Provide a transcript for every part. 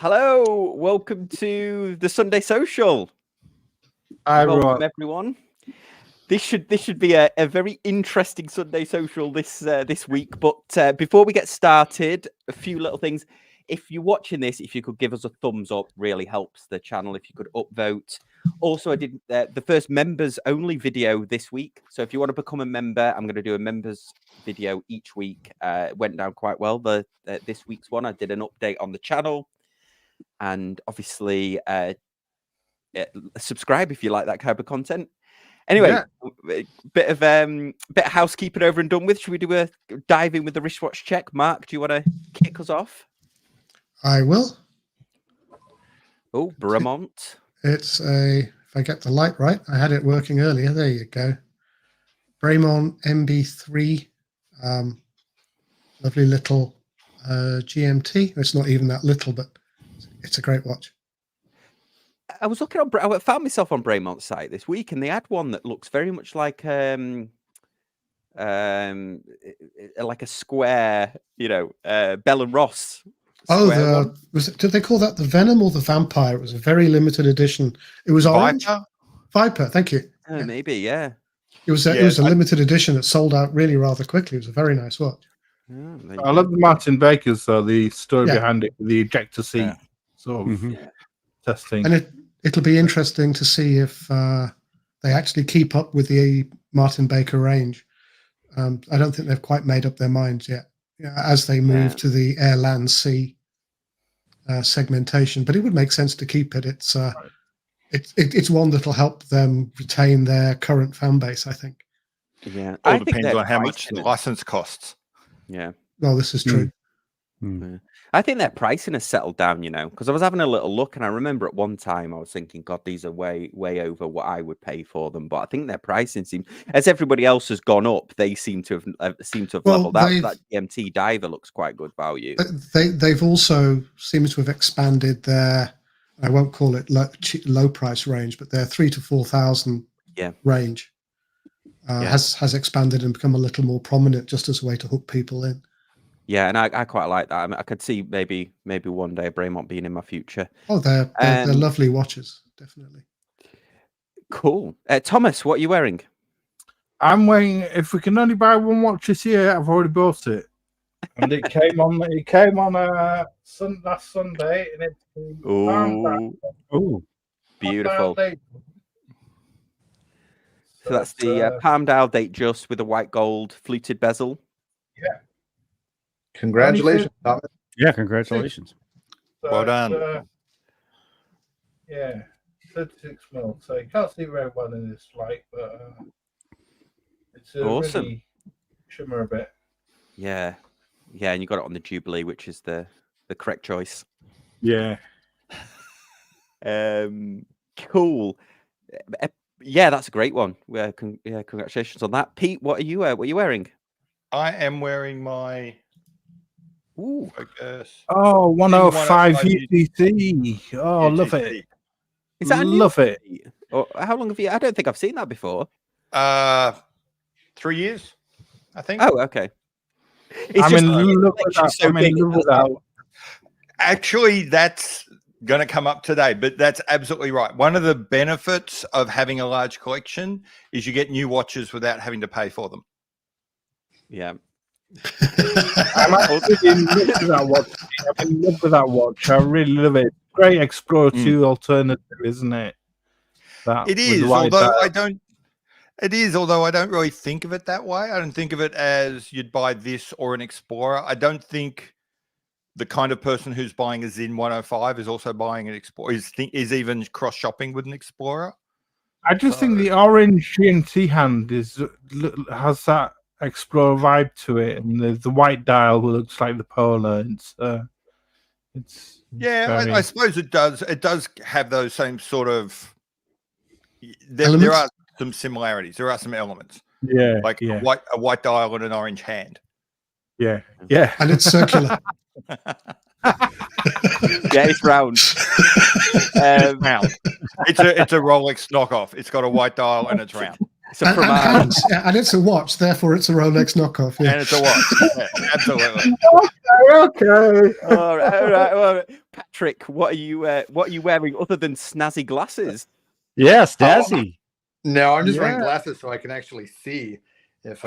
Hello, welcome to the Sunday Social. Hi, welcome everyone. This should be a very interesting Sunday Social this week. But before we get started, a few little things. If you're watching this, if you could give us a thumbs up, really helps the channel. If you could upvote. Also, I did the first members only video this week. So if you want to become a member, I'm going to do a members video each week. It went down quite well. This week's one, I did an update on the channel. And obviously, subscribe if you like that kind of content. Anyway, bit of housekeeping over and done with. Should we do a dive in with the wristwatch check? Mark, do you want to kick us off? I will. Oh, Bremont. It's if I get the light right, I had it working earlier. There you go. Bremont MB3, lovely little GMT. It's not even that little, but it's a great watch. I was looking on. I found myself on Bremont's site this week, and they had one that looks very much like a square, Bell and Ross. Did they call that the Venom or the Vampire? It was a very limited edition. It was orange. Viper. Thank you. Maybe, yeah. It was a limited edition that sold out really rather quickly. It was a very nice watch. I love the Martin Baker's, the story behind it, the ejector seat sort of testing. And it'll be interesting to see if they actually keep up with the Martin Baker range. I don't think they've quite made up their minds yet as they move to the air, land, sea segmentation. But it would make sense to keep it. It's one that'll help them retain their current fan base, I think. Yeah, all depends on how much the license costs. Yeah. No, this is true. I think their pricing has settled down, because I was having a little look, and I remember at one time I was thinking, God, these are way over what I would pay for them. But I think their pricing seems, as everybody else has gone up, they seem to have leveled out. That GMT diver looks quite good value. They've also seemed to have expanded their, I won't call it low price range, but their 3,000 to 4,000 range has expanded and become a little more prominent, just as a way to hook people in. Yeah, and I quite like that. I mean, I could see maybe one day a Bremont being in my future. Oh, they're lovely watches, definitely. Cool. Thomas, what are you wearing? I'm wearing. If we can only buy one watch this year, I've already bought it, and it came on. It came on last Sunday, and it's beautiful. So that's the Palm Dial date just with a white gold fluted bezel. Yeah. Congratulations, Thomas. Yeah, congratulations. So well done. 36 mil. So you can't see very well in this light, but it's awesome. Really shimmer a bit. Yeah, and you got it on the Jubilee, which is the correct choice. Yeah. Cool. Yeah, that's a great one. Congratulations on that, Pete. What are you wearing? I am wearing my. Ooh. Focus. Oh, 105 UTC. Oh, UTC. Love it. Is that love it? Or how long have you? I don't think I've seen that before. 3 years, I think. Oh, okay. I'm in love with that. Actually, that's going to come up today, but that's absolutely right. One of the benefits of having a large collection is you get new watches without having to pay for them. Yeah. I'm absolutely in love with that watch. I'm in love with that watch. I really love it. Great Explorer 2 alternative, isn't it? It is, although I don't really think of it that way. I don't think of it as you'd buy this or an Explorer. I don't think the kind of person who's buying a Sinn 105 is also buying an Explorer, is even cross-shopping with an Explorer. I just think the orange GMT hand has that Explorer vibe to it, and the white dial looks like the Polar. I suppose it does. It does have those same sort of. There are some similarities. There are some elements. Yeah, like a white dial and an orange hand. Yeah, and it's circular. Yeah, it's round. Round. It's a Rolex knockoff. It's got a white dial and it's round. And it's a watch, therefore it's a Rolex knockoff. Yeah. And it's a watch. Yeah, absolutely. Okay. All right. Patrick, what are you wearing other than snazzy glasses? Yes, Dazzy. No, I'm just wearing Yeah. glasses so I can actually see. If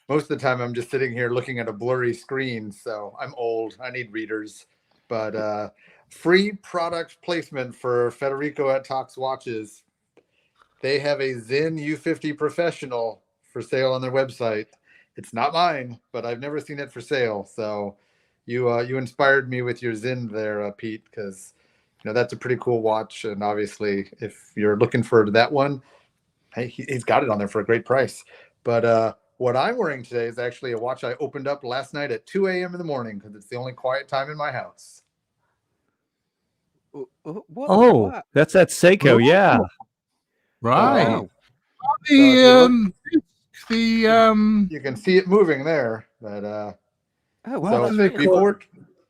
most of the time I'm just sitting here looking at a blurry screen, so I'm old. I need readers. But free product placement for Federico at Tox Watches. They have a Sinn U50 Professional for sale on their website. It's not mine, but I've never seen it for sale. So you inspired me with your Sinn there, Pete, because that's a pretty cool watch. And obviously, if you're looking for that one, hey, he's got it on there for a great price. But what I'm wearing today is actually a watch I opened up last night at 2 a.m. in the morning because it's the only quiet time in my house. What? That's that Seiko, yeah. Right. Wow. The You can see it moving there. But Oh, wow. so That's really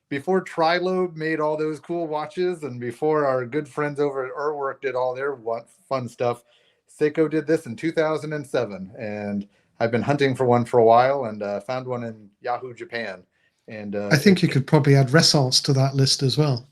before Trilobe made all those cool watches, and before our good friends over at Urwork did all their fun stuff, Seiko did this in 2007, and I've been hunting for one for a while, and found one in Yahoo Japan. And I think you could probably add Resance to that list as well.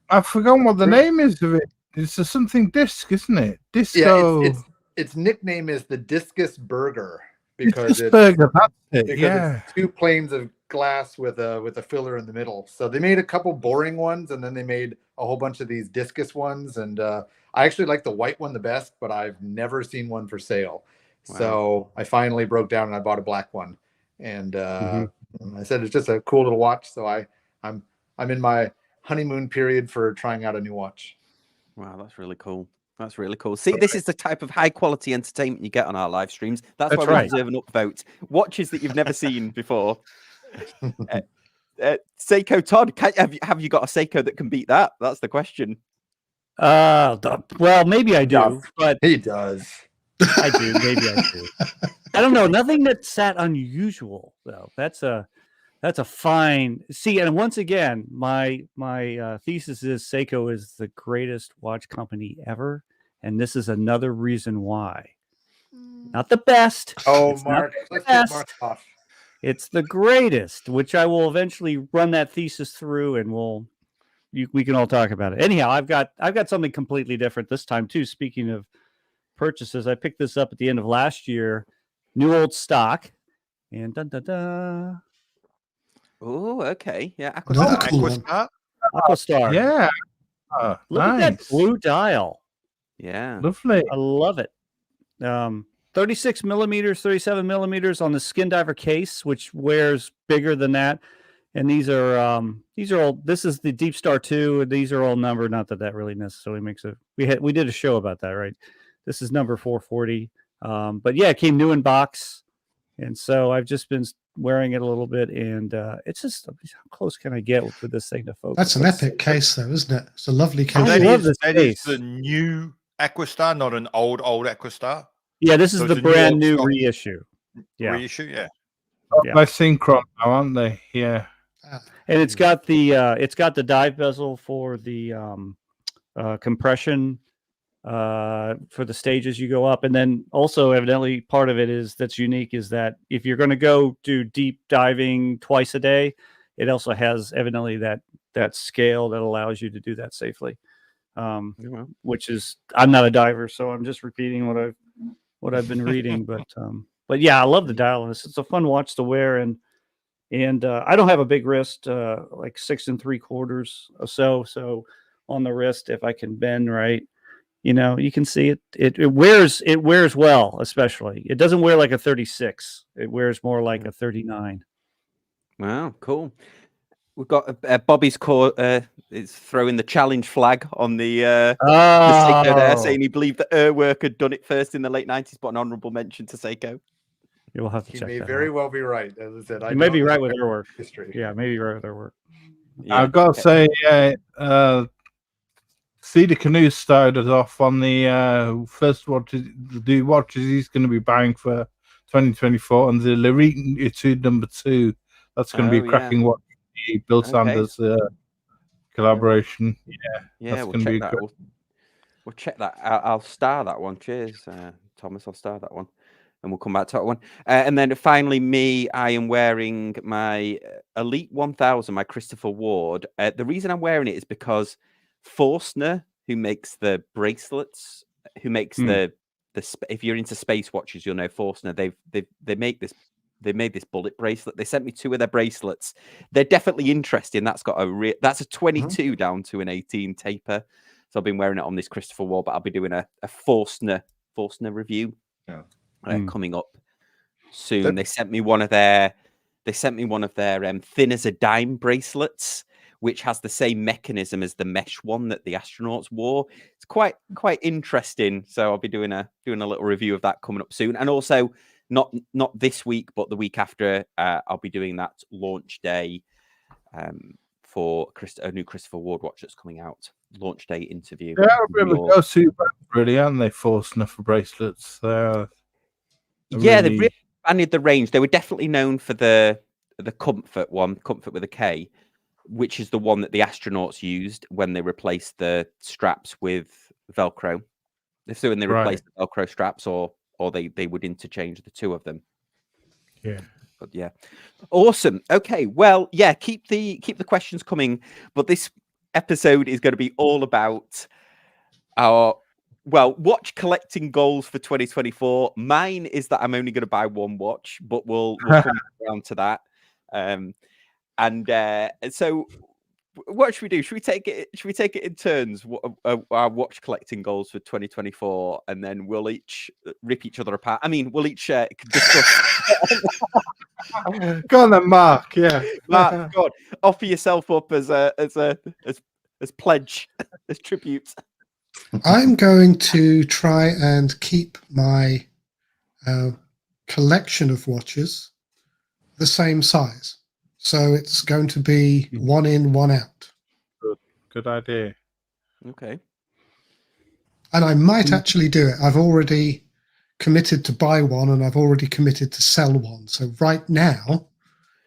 I've forgotten what the name is of it. It's a something disc, isn't it? Disco. Yeah, its nickname is the Discus Burger because Discus Burger, that's it. because Yeah. it's two planes of glass with a filler in the middle. So they made a couple boring ones, and then they made a whole bunch of these discus ones. And I actually like the white one the best, but I've never seen one for sale. Wow. So I finally broke down and I bought a black one. And I said it's just a cool little watch. So I'm in my honeymoon period for trying out a new watch. Wow, that's really cool. That's really cool. See, this is the type of high quality entertainment you get on our live streams. That's why we deserve an upvote. Watches that you've never seen before. Seiko Todd, have you got a Seiko that can beat that? That's the question. Well, maybe I do, but He does. I do. Maybe I do. I don't know. Nothing that's that unusual though. That's a fine. See, and once again, my thesis is Seiko is the greatest watch company ever, and this is another reason why. Not the best. Oh, It's Mark, not the let's get best. Mark off. It's the greatest, which I will eventually run that thesis through, and we can all talk about it. Anyhow, I've got something completely different this time too. Speaking of purchases, I picked this up at the end of last year, new old stock, and Oh, okay. Yeah, Another Aquastar. cool one. Aquastar. Yeah. Look at that blue dial. Yeah. Lovely. I love it. 36 millimeters, 37 millimeters on the skin diver case, which wears bigger than that. And these are all. This is the Deep Star 2. And these are all numbered. Not that really necessarily makes a. We did a show about that, right? This is number 440. But yeah, it came new in box, and so I've just been wearing it a little bit, and it's just how close can I get with this thing to focus? That's an epic case, though, isn't it? It's a lovely case. I love this that case. is the new Aquastar, not an old Aquastar. Yeah, this is So the it's a new brand old new stock. reissue. Yeah. Reissue, yeah. Yeah. By Synchron now, aren't they? Yeah. And it's got the dive bezel for the compression for the stages you go up, and then also evidently part of it that's unique is that if you're going to go do deep diving twice a day, it also has evidently that scale that allows you to do that safely. Which is, I'm not a diver, so I'm just repeating what I've been reading, but yeah, I love the dial on this. It's a fun watch to wear, and I don't have a big wrist, like 6 3/4 or so on the wrist. If I can bend right, you can see it. It wears well, especially. It doesn't wear like a 36. It wears more like a 39. Wow, cool. We've got Bobby's core is throwing the challenge flag on the Seiko there, saying he believed that Urwork had done it first in the late 90s, but an honourable mention to Seiko. You'll have to He check may that very out. well be right. As I said, You may be right with Urwork. History. Yeah, maybe right with Urwork. Yeah. I've got to say, Cedar Canoe started us off on the first watches he's going to be buying for 2024, and the Lariton Etude number 2. That's going to be a cracking watch. Bill Sanders collaboration. Yeah, that's we'll going to be check that. good. We'll check that. I'll star that one. Cheers, Thomas. I'll star that one. and we'll come back to that one. And then finally, I am wearing my Elite 1000, my Christopher Ward. The reason I'm wearing it is because Forstner, who makes the bracelets, who makes the if you're into space watches, you'll know Forstner. They make this. They made this bullet bracelet. They sent me 2 of their bracelets. They're definitely interesting. That's got that's a 22 down to an 18 taper. So I've been wearing it on this Christopher Ward, but I'll be doing a Forstner review coming up soon. They sent me one of their thin as a dime bracelets, which has the same mechanism as the mesh one that the astronauts wore. It's quite interesting. So I'll be doing a little review of that coming up soon. And also not this week, but the week after, I'll be doing that launch day for a new Christopher Ward watch that's coming out. Launch day interview. Yeah, really go to really, aren't they? Forstner for bracelets. Yeah, they've really expanded the range. They were definitely known for the Comfort one, Comfort with a K, which is the one that the astronauts used when they replaced the straps with Velcro. So when they replaced the Velcro straps, or they would interchange the 2 of them. Yeah. But yeah, awesome. Okay, well, yeah, keep the questions coming. But this episode is going to be all about our watch collecting goals for 2024. Mine is that I'm only going to buy 1 watch, but we'll come around to that. And so, what should we do? Should we take it in turns? Our watch collecting goals for 2024, and then we'll each rip each other apart. I mean, we'll each discuss. Go on then, Mark. Yeah, Mark, God, offer yourself up as pledge, as tribute. I'm going to try and keep my collection of watches the same size. So it's going to be 1 in, 1 out. Good idea. Okay. And I might actually do it. I've already committed to buy one, and I've already committed to sell one. So right now,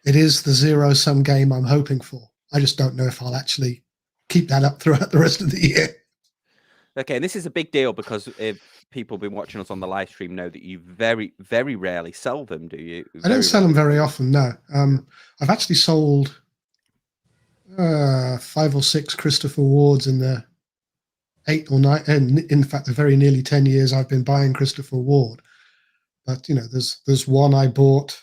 it is the zero-sum game I'm hoping for. I just don't know if I'll actually keep that up throughout the rest of the year. Okay, and this is a big deal because if people have been watching us on the live stream know that you very, very rarely sell them, do you? I don't sell them very often, no. I've actually sold 5 or 6 Christopher Wards in the 8 or 9, and in fact, the very nearly 10 years I've been buying Christopher Ward. But there's one I bought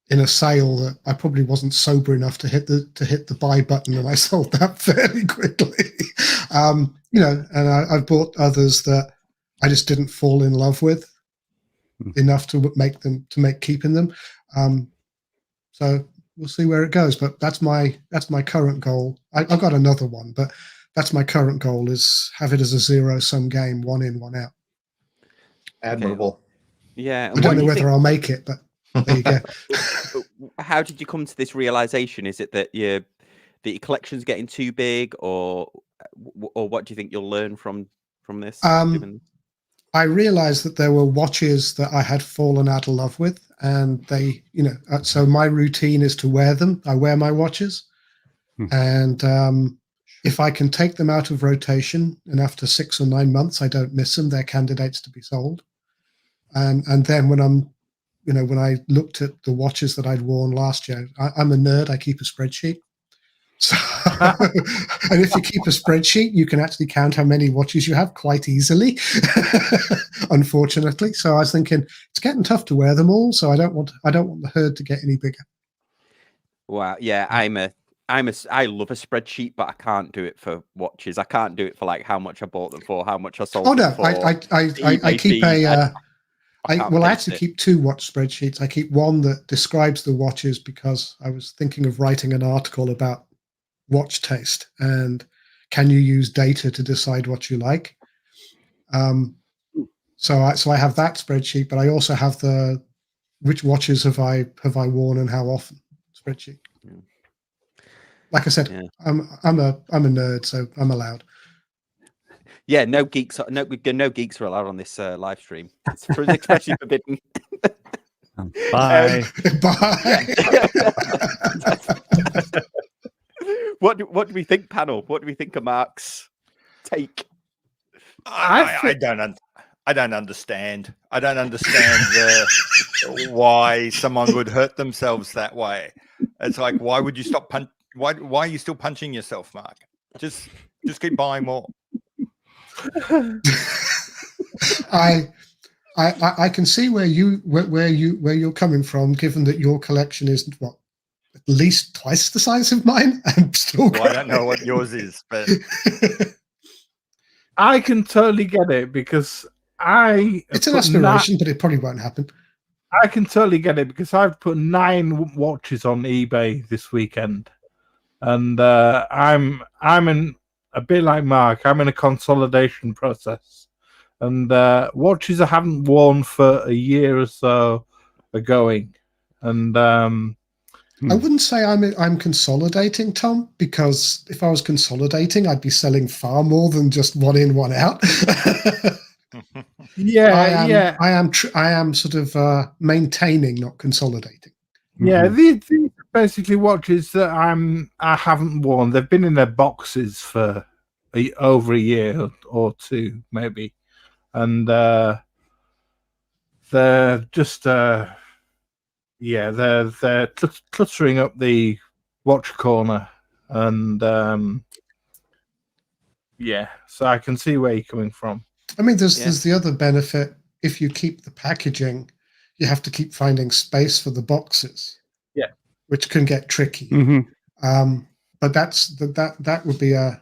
in a sale that I probably wasn't sober enough to hit the buy button, and I sold that fairly quickly. And I've bought others that I just didn't fall in love with enough to make keeping them. So we'll see where it goes. But that's my current goal. I've got another one, but that's my current goal, is have it as a zero-sum game, 1 in, 1 out. Admirable. Okay. Yeah. I don't know whether I'll make it, but there you go. How did you come to this realization? Is it that your collection's getting too big, or what do you think you'll learn from this? I realized that there were watches that I had fallen out of love with, and they, so my routine is to wear them. I wear my watches, and if I can take them out of rotation, and after 6 or 9 months I don't miss them, they're candidates to be sold. And then when when I looked at the watches that I'd worn last year, I'm a nerd. I keep a spreadsheet. So, and if you keep a spreadsheet, you can actually count how many watches you have quite easily, unfortunately. So I was thinking it's getting tough to wear them all. So I don't want the herd to get any bigger. Wow. Yeah, I love a spreadsheet, but I can't do it for watches. I can't do it for like how much I bought them for, how much I sold. Oh no, them for, I keep I actually keep 2 watch spreadsheets. I keep one that describes the watches, because I was thinking of writing an article about watch taste and can you use data to decide what you like. So I have that spreadsheet, but I also have the which watches have I worn and how often spreadsheet. Like I said, I'm a nerd, so I'm allowed. Yeah, no geeks are allowed on this live stream. It's especially forbidden. Bye. Bye. What do we think, panel? What do we think of Mark's take? I I don't understand. I don't understand why someone would hurt themselves that way. It's like, why would you stop Why are you still punching yourself, Mark? Just keep buying more. I can see where you're coming from, given that your collection is what, at least twice the size of mine. I'm still. Well, I don't know what yours is, but I can totally get it because it's an aspiration, but it probably won't happen. I can totally get it because I've put 9 watches on eBay this weekend, and I'm in a bit like Mark. I'm in a consolidation process, and watches I haven't worn for a year or so are going, and I wouldn't say I'm consolidating, Tom, because if I was consolidating, I'd be selling far more than just one in, one out. I am sort of maintaining, not consolidating. Yeah, these are basically watches that I haven't worn. They've been in their boxes for over a year or two, maybe, and they're just they're cluttering up the watch corner, and so I can see where you're coming from. I mean, there's the other benefit. If you keep the packaging, you have to keep finding space for the boxes. Yeah, which can get tricky. But that would be a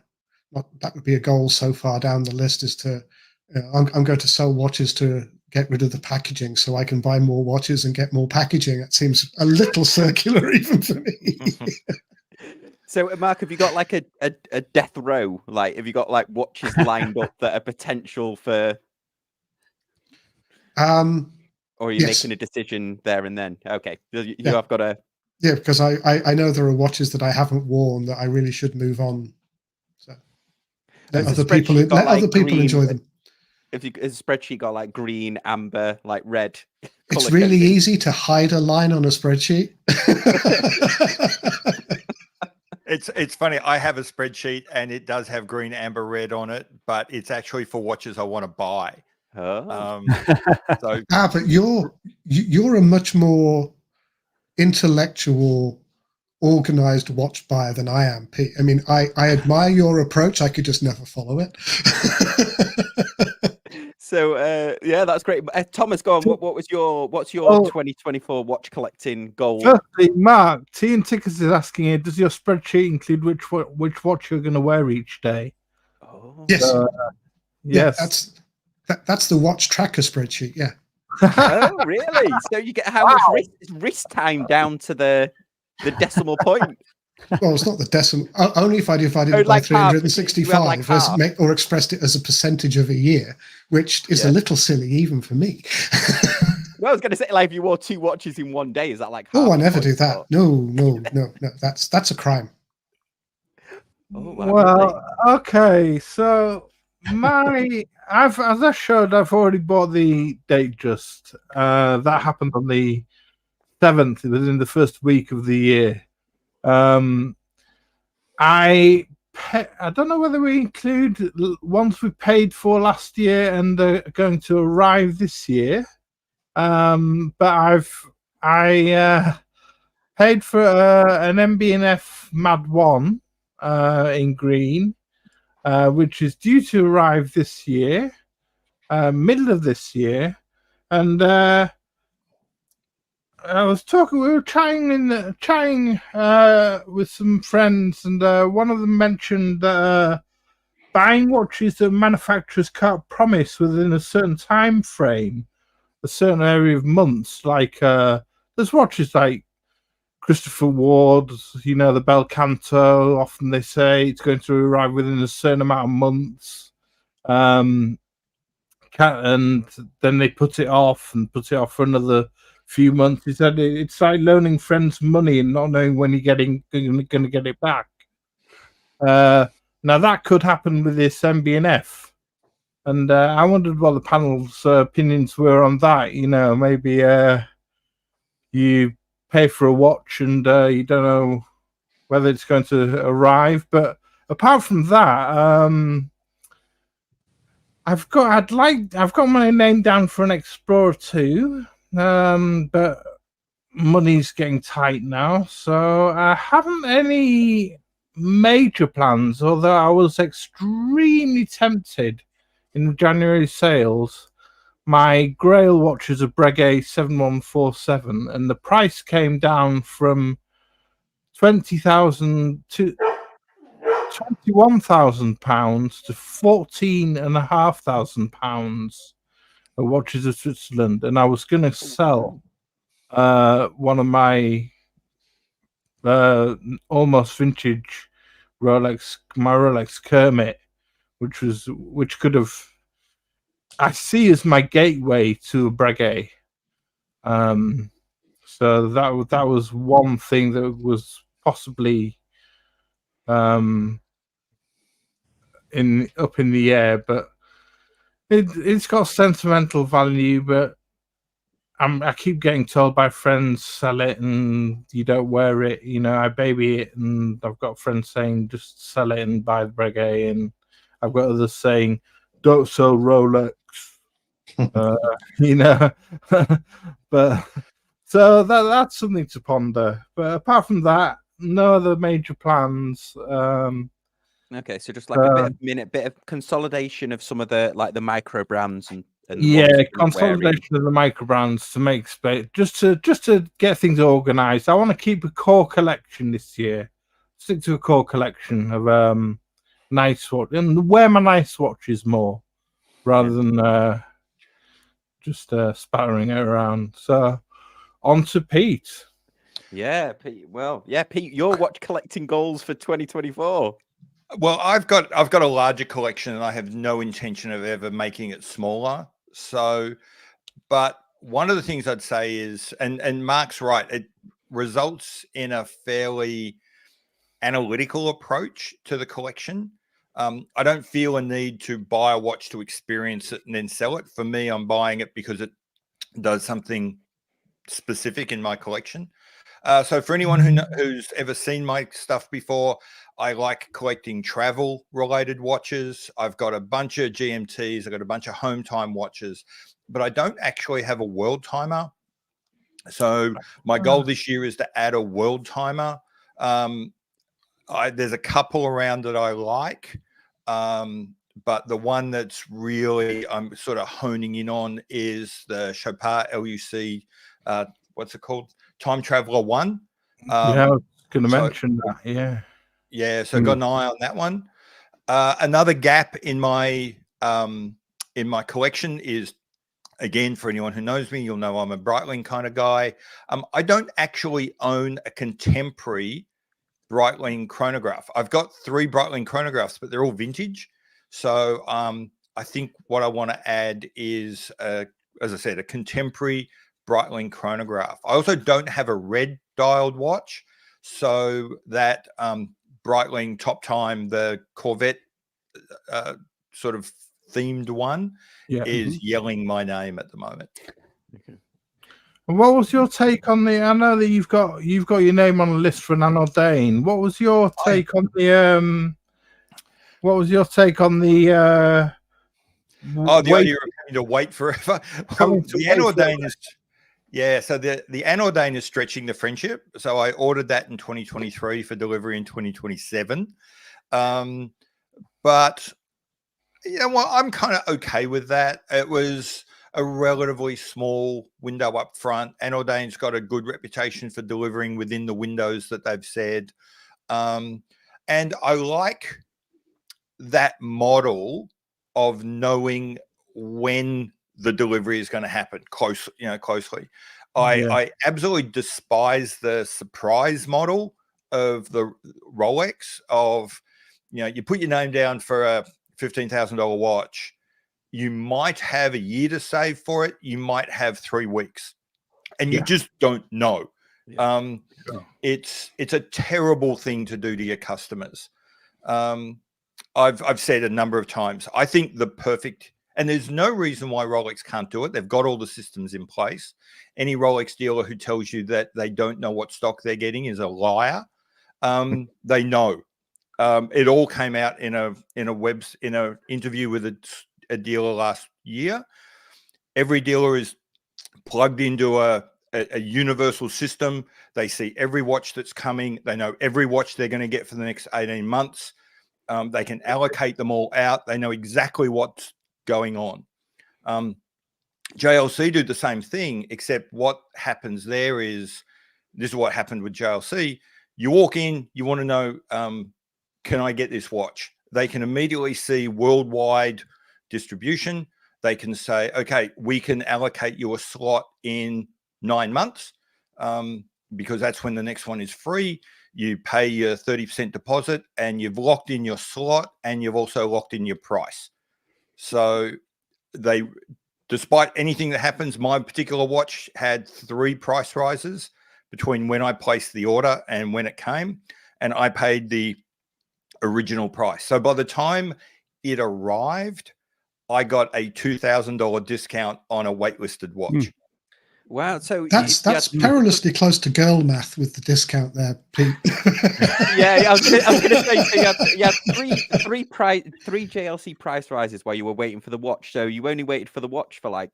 goal so far down the list. Is to I'm going to sell watches to get rid of the packaging, so I can buy more watches and get more packaging. It seems a little circular even for me. So, Mark, have you got like a death row? Like, have you got like watches lined up that are potential for? Or are you making a decision there and then? Okay, you have got a. Yeah, because I know there are watches that I haven't worn that I really should move on. So let other people enjoy them. Has a spreadsheet got like green, amber, like red? It's really easy to hide a line on a spreadsheet. It's funny. I have a spreadsheet and it does have green, amber, red on it, but it's actually for watches I want to buy. But you're a much more intellectual, organized watch buyer than I am, Pete. I mean, I admire your approach. I could just never follow it. So that's great. Thomas, go on. What's your 2024 watch collecting goal? Firstly, Mark, T and Tickers is asking you, does your spreadsheet include which watch you're going to wear each day? Oh, yes, yes. That's the watch tracker spreadsheet. Yeah. Oh, really? So you get how much wrist time down to the decimal point? Well, it's not the decimal. Only if I divided it by 365 or expressed it as a percentage of a year, which is a little silly even for me. Well, I was going to say, like, if you wore 2 watches in one day, is that like? Oh, I never do that. Or... No. That's a crime. Oh, wow, well, really? Okay, so as I showed, I've already bought the Datejust. That happened on the 7th. It was in the first week of the year. I don't know whether we include ones we paid for last year and are going to arrive this year. But I paid for an MB&F Mad 1 in green, which is due to arrive this year, middle of this year, and we were chatting with some friends, and one of them mentioned buying watches that manufacturers can't promise within a certain time frame, a certain area of months. Like there's watches like Christopher Ward's, the Bel Canto. Often they say it's going to arrive within a certain amount of months, and then they put it off for another few months. He said it's like loaning friends money and not knowing when you're going to get it back. Now that could happen with this MB&F, and I wondered what the panel's opinions were on that. Maybe you pay for a watch and you don't know whether it's going to arrive. But apart from that, I've got my name down for an Explorer 2, but money's getting tight now, so I haven't any major plans, although I was extremely tempted in the January sales. My Grail watch is a Breguet 7147, and the price came down from 20,000 to £21,000 to £14,500 of Watches of Switzerland, and I was going to sell one of my almost vintage Rolex Kermit, which could have, I see as my gateway to a Breguet. So that was one thing that was possibly up in the air, but it's got sentimental value. But I keep getting told by friends, sell it and you don't wear it. You know, I baby it, and I've got friends saying just sell it and buy the Breguet, and I've got others saying don't sell Rolex. You know, but so that's something to ponder. But apart from that, no other major plans. Okay, so just like a bit of consolidation of some of the the micro brands and consolidation of the micro brands to make space, just to get things organized. I want to keep a core collection this year. Stick to a core collection of nice watch and wear my nice watches more rather than just spattering it around. So on to Pete. Yeah, Pete. Well, yeah, Pete, your watch collecting goals for 2024. Well, I've got a larger collection, and I have no intention of ever making it smaller. So, but one of the things I'd say is, and Mark's right, it results in a fairly analytical approach to the collection. I don't feel a need to buy a watch to experience it and then sell it. For me, I'm buying it because it does something specific in my collection. So for anyone who's ever seen my stuff before, I like collecting travel-related watches. I've got a bunch of GMTs. I've got a bunch of home time watches, but I don't actually have a Worldtimer. So my goal this year is to add a Worldtimer. There's a couple around that I like, but the one that's really I'm sort of honing in on is the Chopard LUC. What's it called? Time Traveler 1. I was going to mention that. Yeah. So got an eye on that one. Another gap in my collection is, again, for anyone who knows me, you'll know I'm a Breitling kind of guy. I don't actually own a contemporary Breitling chronograph. I've got 3 Breitling chronographs, but they're all vintage. So I think what I want to add is, as I said, a contemporary Breitling chronograph. I also don't have a red dialed watch, so that Breitling Top Time, the Corvette sort of themed one, is yelling my name at the moment. Okay. And what was your take on the? I know that you've got your name on a list for an Anordain. What was your take on the? What was your take on the? The idea of having to wait forever. Well, the Anordain is. Yeah, so the Anordain is stretching the friendship. So I ordered that in 2023 for delivery in 2027. But you know what, I'm kind of okay with that. It was a relatively small window up front. Anordain's got a good reputation for delivering within the windows that they've said. And I like that model of knowing when the delivery is going to happen closely. I absolutely despise the surprise model of the Rolex of, you put your name down for a $15,000 watch. You might have a year to save for it. You might have 3 weeks, and you just don't know. It's a terrible thing to do to your customers. I've said a number of times, I think the perfect, and there's no reason why Rolex can't do it. They've got all the systems in place. Any Rolex dealer who tells you that they don't know what stock they're getting is a liar. They know. It all came out in an interview with a dealer last year. Every dealer is plugged into a universal system. They see every watch that's coming. They know every watch they're going to get for the next 18 months. They can allocate them all out. They know exactly what's going on. JLC do the same thing, except what happens there is, this is what happened with JLC. You walk in, you want to know, can I get this watch? They can immediately see worldwide distribution. They can say, okay, we can allocate you a slot in 9 months because that's when the next one is free. You pay your 30% deposit and you've locked in your slot and you've also locked in your price. So they, despite anything that happens, my particular watch had 3 price rises between when I placed the order and when it came, and I paid the original price. So by the time it arrived, I got a $2,000 discount on a waitlisted watch. Wow! So that's perilously close to girl math with the discount there, Pete. Yeah, I was gonna say, so you had three JLC price rises while you were waiting for the watch. So you only waited for the watch for like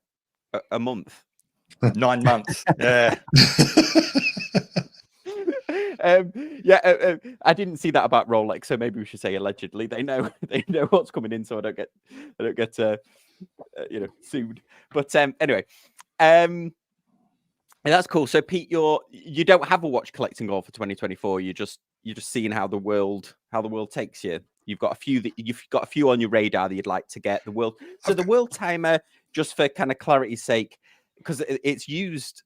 a month. 9 months. Yeah. I didn't see that about Rolex, so maybe we should say allegedly. They know what's coming in, so I don't get sued. But anyway, that's cool. So Pete, you don't have a watch collecting goal for 2024. You're just seeing how the world takes you. You've got a few on your radar that you'd like to get. The Worldtimer, just for kind of clarity's sake, because it's used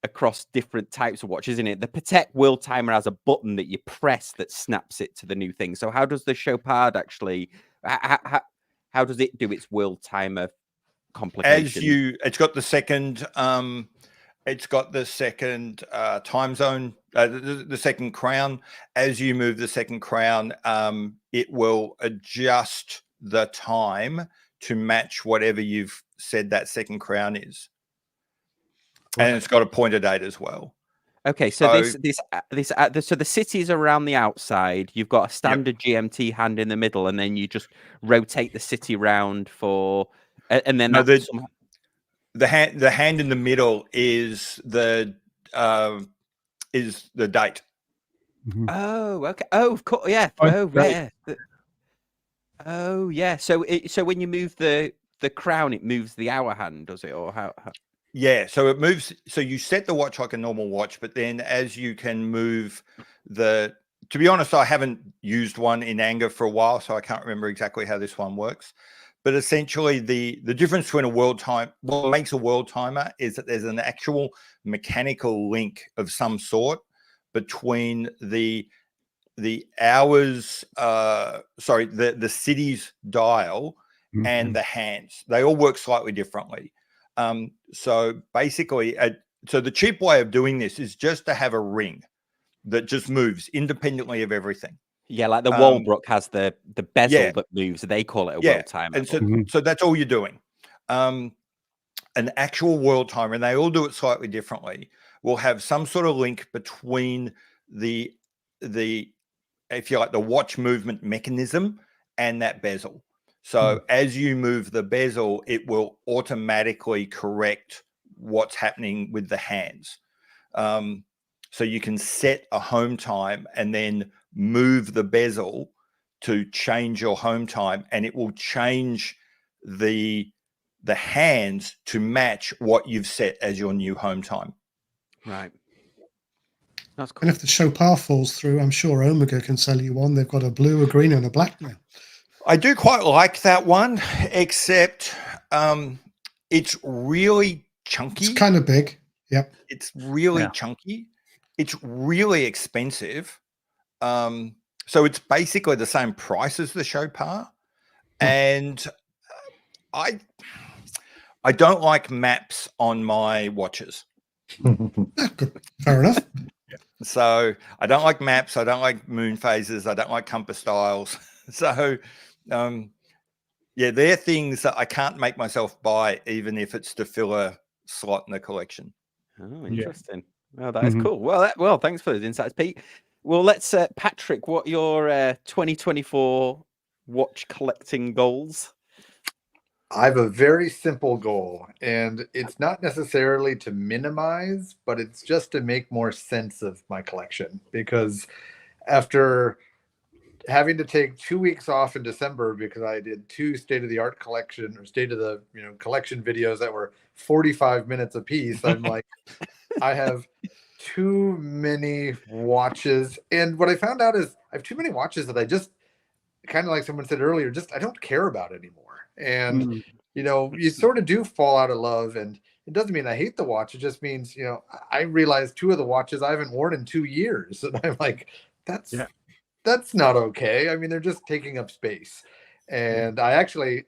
across different types of watches, isn't it? The Patek Worldtimer has a button that you press that snaps it to the new thing. So how does the Chopard actually? How does it do its Worldtimer complication? It's got the second. It's got the second time zone, the second crown. As you move the second crown, it will adjust the time to match whatever you've said that second crown is. And it's got a pointer date as well. Okay, so so the cities around the outside, you've got a standard GMT hand in the middle, and then you just rotate the city round for, and then the hand in the middle is the date. Oh, okay. Oh, of course. Yeah. Oh, yeah. Oh, yeah. So when you move the crown, it moves the hour hand, does it, or how? Yeah. So it moves. So you set the watch like a normal watch, but then as you can move to be honest, I haven't used one in anger for a while, so I can't remember exactly how this one works. But essentially, the difference between what makes a Worldtimer is that there's an actual mechanical link of some sort between the hours, the city's dial and the hands. They all work slightly differently. So basically, so the cheap way of doing this is just to have a ring that just moves independently of everything. Yeah, like the Walbrook has the bezel that moves. They call it a Worldtimer. And so that's all you're doing. An actual Worldtimer, and they all do it slightly differently, will have some sort of link between the if you like, the watch movement mechanism and that bezel. So as you move the bezel, it will automatically correct what's happening with the hands. So you can set a home time and then move the bezel to change your home time, and it will change the hands to match what you've set as your new home time. Right. That's cool. And if the Chopard falls through, I'm sure Omega can sell you one. They've got a blue, a green, and a black now. I do quite like that one, except it's really chunky. It's kind of big. Yep. It's really chunky. It's really expensive. So it's basically the same price as the Chopard. And I don't like maps on my watches. Fair enough. So I don't like maps. I don't like moon phases. I don't like compass dials. So they're things that I can't make myself buy, even if it's to fill a slot in the collection. Oh, interesting. Well, that is cool. Well, thanks for those insights, Pete. Well, let's Patrick, what are your 2024 watch collecting goals? I have a very simple goal, and it's not necessarily to minimize, but it's just to make more sense of my collection. Because after having to take 2 weeks off in December because I did 2 state-of-the-art collection or collection videos that were 45 minutes a piece, I'm like, I have too many watches. And what I found out is I have too many watches that I just, kind of like someone said earlier, just I don't care about anymore. And you sort of do fall out of love, and it doesn't mean I hate the watch. It just means, I realized 2 of the watches I haven't worn in 2 years. And I'm like, that's not okay. I mean, they're just taking up space. And I actually,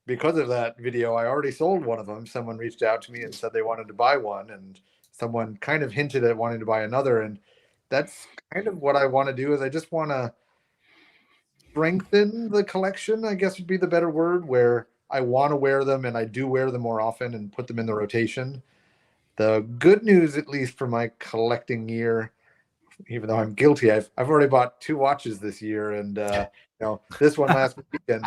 because of that video, I already sold one of them. Someone reached out to me and said they wanted to buy one, and someone kind of hinted at wanting to buy another. And that's kind of what I want to do, is I just want to strengthen the collection, I guess would be the better word, where I want to wear them, and I do wear them more often and put them in the rotation. The good news, at least for my collecting year, even though I'm guilty, I've already bought 2 watches this year, and this one last weekend,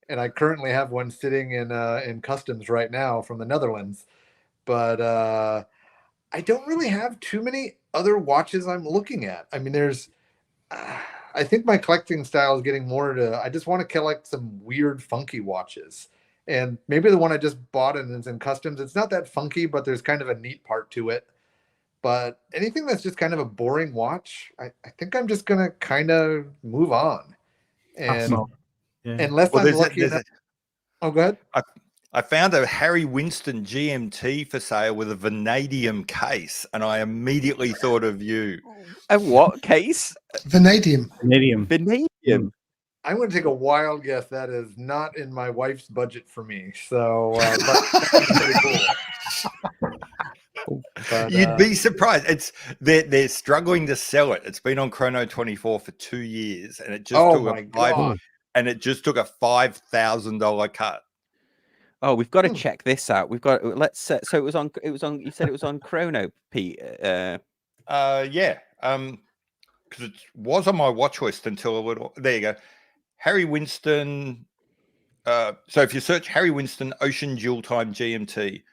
and I currently have one sitting in customs right now from the Netherlands. But I don't really have too many other watches I'm looking at. I mean, there's I think my collecting style is getting more to, I just want to collect some weird, funky watches. And maybe the one I just bought and it's in customs, it's not that funky, but there's kind of a neat part to it. But anything that's just kind of a boring watch, I think I'm just going to kind of move on. And unless I'm lucky enough. Oh, go ahead. I found a Harry Winston GMT for sale with a vanadium case, and I immediately thought of you. A what case? Vanadium. Vanadium. I'm going to take a wild guess. That is not in my wife's budget for me. So but pretty cool. But, you'd be surprised. They're struggling to sell it. It's been on Chrono 24 for 2 years, and it just took a $5,000 cut. Oh, we've got to check this out. We've got so it was on. You said it was on Chrono, Pete. Yeah. Because it was on my watch list until a little. There you go. Harry Winston. So if you search Harry Winston Ocean Dual Time GMT.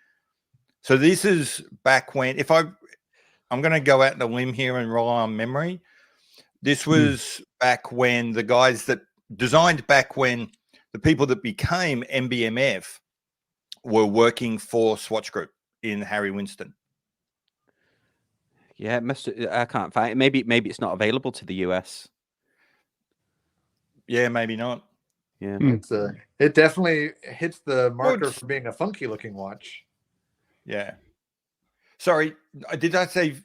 So this is back when, I'm going to go out on a limb here and rely on memory. This was back when the guys that designed back when the people that became MBMF were working for Swatch Group in Harry Winston. Yeah, I can't find it. Maybe it's not available to the US. Yeah, maybe not. Yeah, it definitely hits the marker for being a funky looking watch. Yeah. Sorry, did I say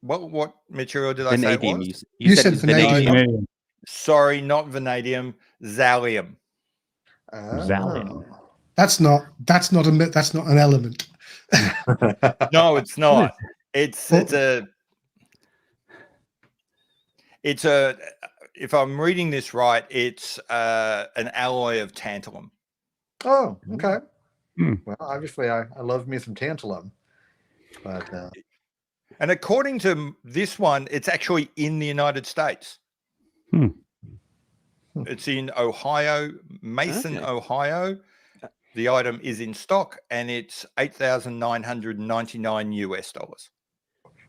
what material did vanadium. I say? You said vanadium. Sorry, not vanadium. Xalium. Xalium. That's not an element. No, it's not. It's a. If I'm reading this right, it's an alloy of tantalum. Oh, okay. Well, obviously, I love me some tantalum, but and according to this one, it's actually in the United States. It's in Ohio, Mason, Ohio. The item is in stock, and it's $8,999 US.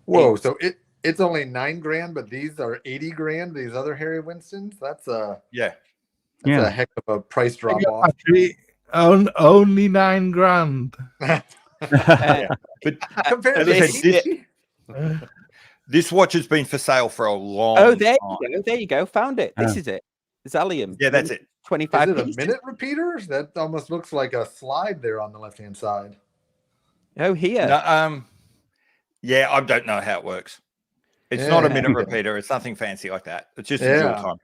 Whoa! So it's only $9,000, but these are $80,000. These other Harry Winstons. That's a heck of a price drop off. Actually, only $9,000. But compared to this watch has been for sale for a long time. There you go. Found it. This is it. Xalium. Yeah, that's it. 25. Is it a minute repeater? That almost looks like a slide there on the left-hand side. Oh, here. No, yeah, I don't know how it works. It's not a minute repeater. It's nothing fancy like that. It's just a dual time.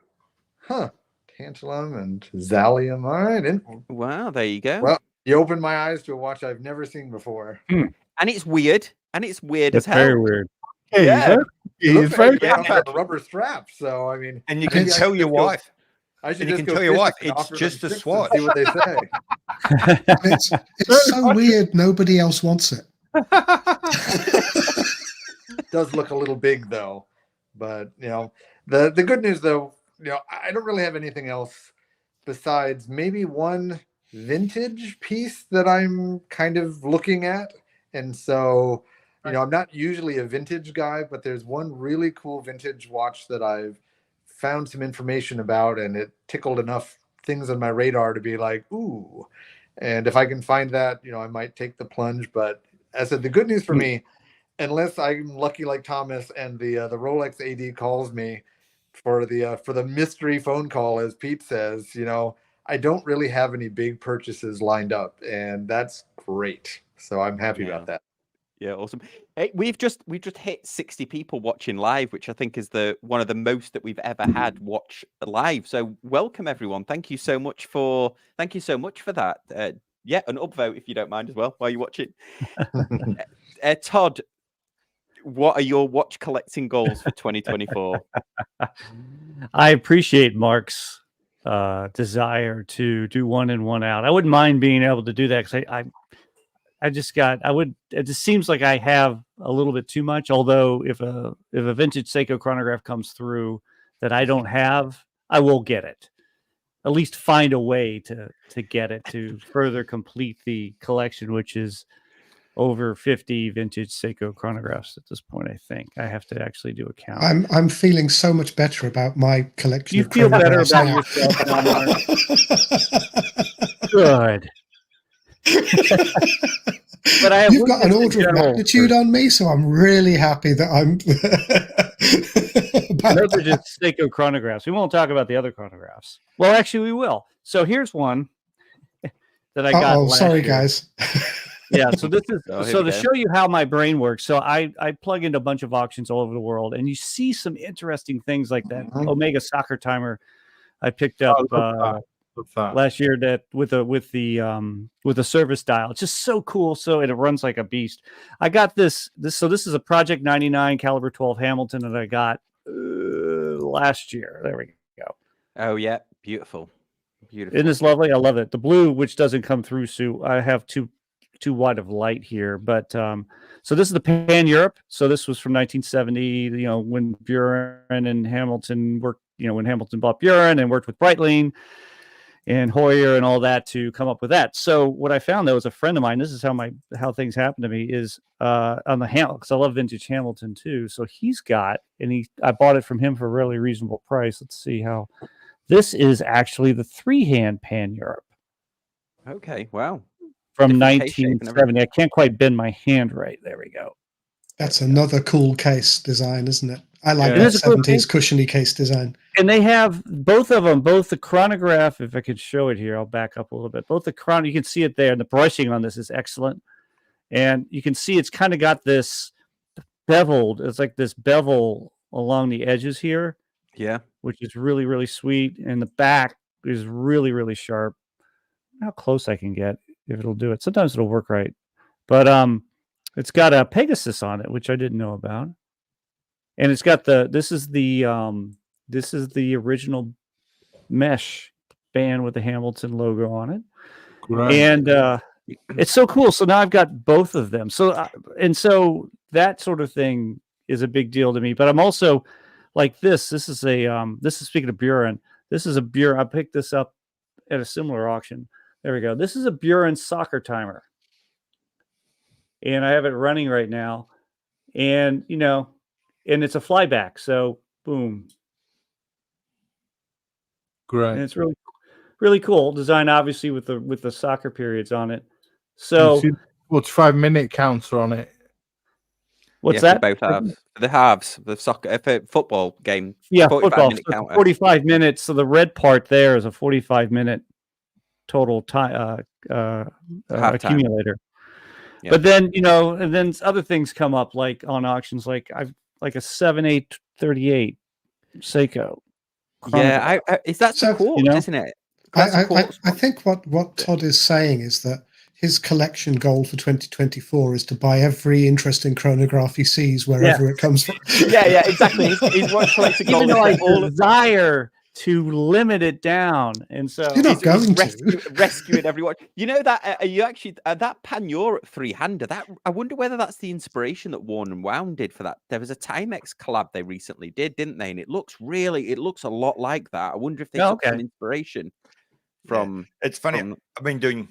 Huh. Tantalum and Xalium. All right. Wow, there you go. Well, you opened my eyes to a watch I've never seen before. And it's weird. As hell. Very weird. Yeah. It's very a rubber strap. So, I mean. And you can tell your wife. It's just a swatch. See what they say. It's so weird. Nobody else wants it. It does look a little big though, but the good news though, I don't really have anything else besides maybe one vintage piece that I'm kind of looking at. And so, I'm not usually a vintage guy, but there's one really cool vintage watch that I've found some information about, and it tickled enough things on my radar to be like, ooh. And if I can find that, I might take the plunge. But as I said, the good news for me, unless I'm lucky like Thomas and the Rolex AD calls me for the mystery phone call, as Pete says, I don't really have any big purchases lined up, and that's great. So I'm happy about that. Yeah, awesome. Hey, we've just hit 60 people watching live, which I think is one of the most that we've ever had watch live. So welcome everyone. Thank you so much for that. Yeah, an upvote if you don't mind as well while you're watching. Todd, what are your watch collecting goals for 2024? I appreciate Mark's desire to do one in, one out. I wouldn't mind being able to do that because it just seems like I have a little bit too much. Although if a vintage Seiko chronograph comes through that I don't have, I will get it. At least find a way to get it to further complete the collection, which is over 50 vintage Seiko chronographs at this point. I think I have to actually do a count. I'm feeling so much better about my collection. You feel better about yourself now, Mark? Good. But You've got an order of magnitude on me, so I'm really happy that I'm. Those are just Seiko chronographs. We won't talk about the other chronographs. Well, actually, we will. So here's one that I got. Oh, sorry, guys. Yeah, so this is to show you how my brain works. So I plug into a bunch of auctions all over the world, and you see some interesting things like that Omega soccer timer I picked up last year that with a service dial. It's just so cool. So it runs like a beast. I got this. So this is a Project 99 caliber 12 Hamilton that I got last year. There we go. Oh yeah, beautiful. Isn't this lovely? I love it. The blue, which doesn't come through, so I have too wide of light here, but so this is the Pan Europe. So this was from 1970, when Buren and Hamilton worked, when Hamilton bought Buren and worked with Breitling and Hoyer and all that to come up with that. So what I found, though, is a friend of mine, this is how things happen to me, is on the Hamilton, because I love vintage Hamilton too. So he's got, and I bought it from him for a really reasonable price. Let's see how this is actually the 3-hand Pan Europe. Okay, wow. From 1970. I can't quite bend my hand right. There we go. That's another cool case design, isn't it? I like that 70s cushiony case design. And they have both of them, both the chronograph, if I could show it here, I'll back up a little bit. Both the chron, you can see it there, and the brushing on this is excellent. And you can see it's kind of got this beveled, it's like this bevel along the edges here. Yeah. Which is really, really sweet. And the back is really, really sharp. How close I can get. If it'll do it. Sometimes it'll work right. But it's got a Pegasus on it, which I didn't know about. And it's got this is the original mesh band with the Hamilton logo on it. Right. And it's so cool. So now I've got both of them. So that sort of thing is a big deal to me. But I'm also like this. This is speaking of Buren. This is a Buren. I picked this up at a similar auction. There we go. This is a Buren soccer timer. And I have it running right now. And, and it's a flyback. So, boom. Great. And it's really, really cool. Design, obviously, with the soccer periods on it. So, what's 5-minute counter on it? What's that? Both halves. The halves, the soccer, football game. Yeah, football. So 45 minutes. So the red part there is a 45-minute total time accumulator. Yeah. But then and then other things come up, like on auctions, like a 7838 Seiko. Yeah, is that so cool, isn't it? I think what Todd is saying is that his collection goal for 2024 is to buy every interesting chronograph he sees wherever it comes from. Yeah, exactly. He's watch collecting goal. Even though I desire to limit it down, and so you're not going to rescuing everyone. That are you actually that Pan Europe 3-hander? That I wonder whether that's the inspiration that Worn and Wound did for that. There was a Timex collab they recently did, didn't they? And it looks a lot like that. I wonder if they took some inspiration. from. It's funny. I've been doing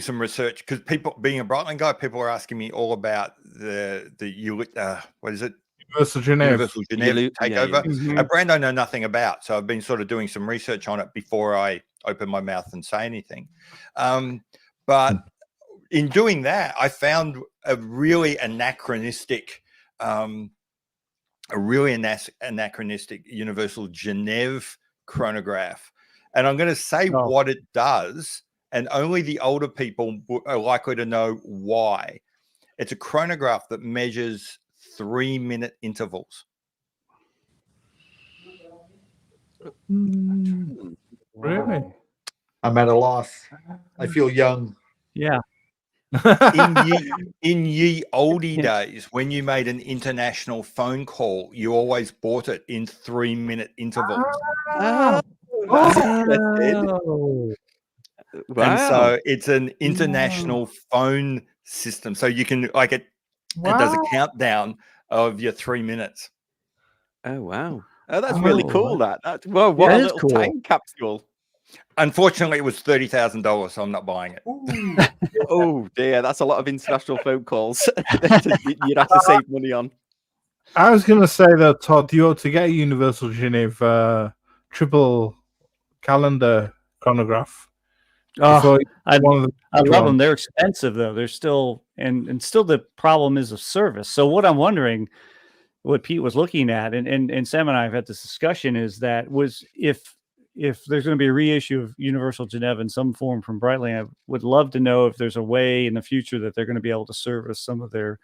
some research because people, being a Breitling guy, people are asking me all about the what is it? Universal Geneve takeover, a brand I know nothing about. So I've been sort of doing some research on it before I open my mouth and say anything. But in doing that, I found a really anachronistic Universal Geneve chronograph. And I'm going to say what it does, and only the older people are likely to know why. It's a chronograph that measures 3-minute intervals. Really? I'm at a loss. I feel young. Yeah. In ye oldie days, when you made an international phone call, you always bought it in 3-minute intervals. Oh, that's interesting. Wow. And so it's an international phone system. So you can it does a countdown of your 3 minutes. Oh wow. Oh, that's really cool. That's what a little cool time capsule. Unfortunately, it was $30,000, so I'm not buying it. Oh dear, that's a lot of international phone calls. You'd have to save money on. I was going to say that, Todd, you ought to get a Universal Geneve triple calendar chronograph. Oh, I love them. They're expensive though. They're still and still the problem is of service. So what I'm wondering, what Pete was looking at, and Sam and I have had this discussion, is that if there's going to be a reissue of Universal Geneve in some form from Breitling, I would love to know if there's a way in the future that they're going to be able to service some of their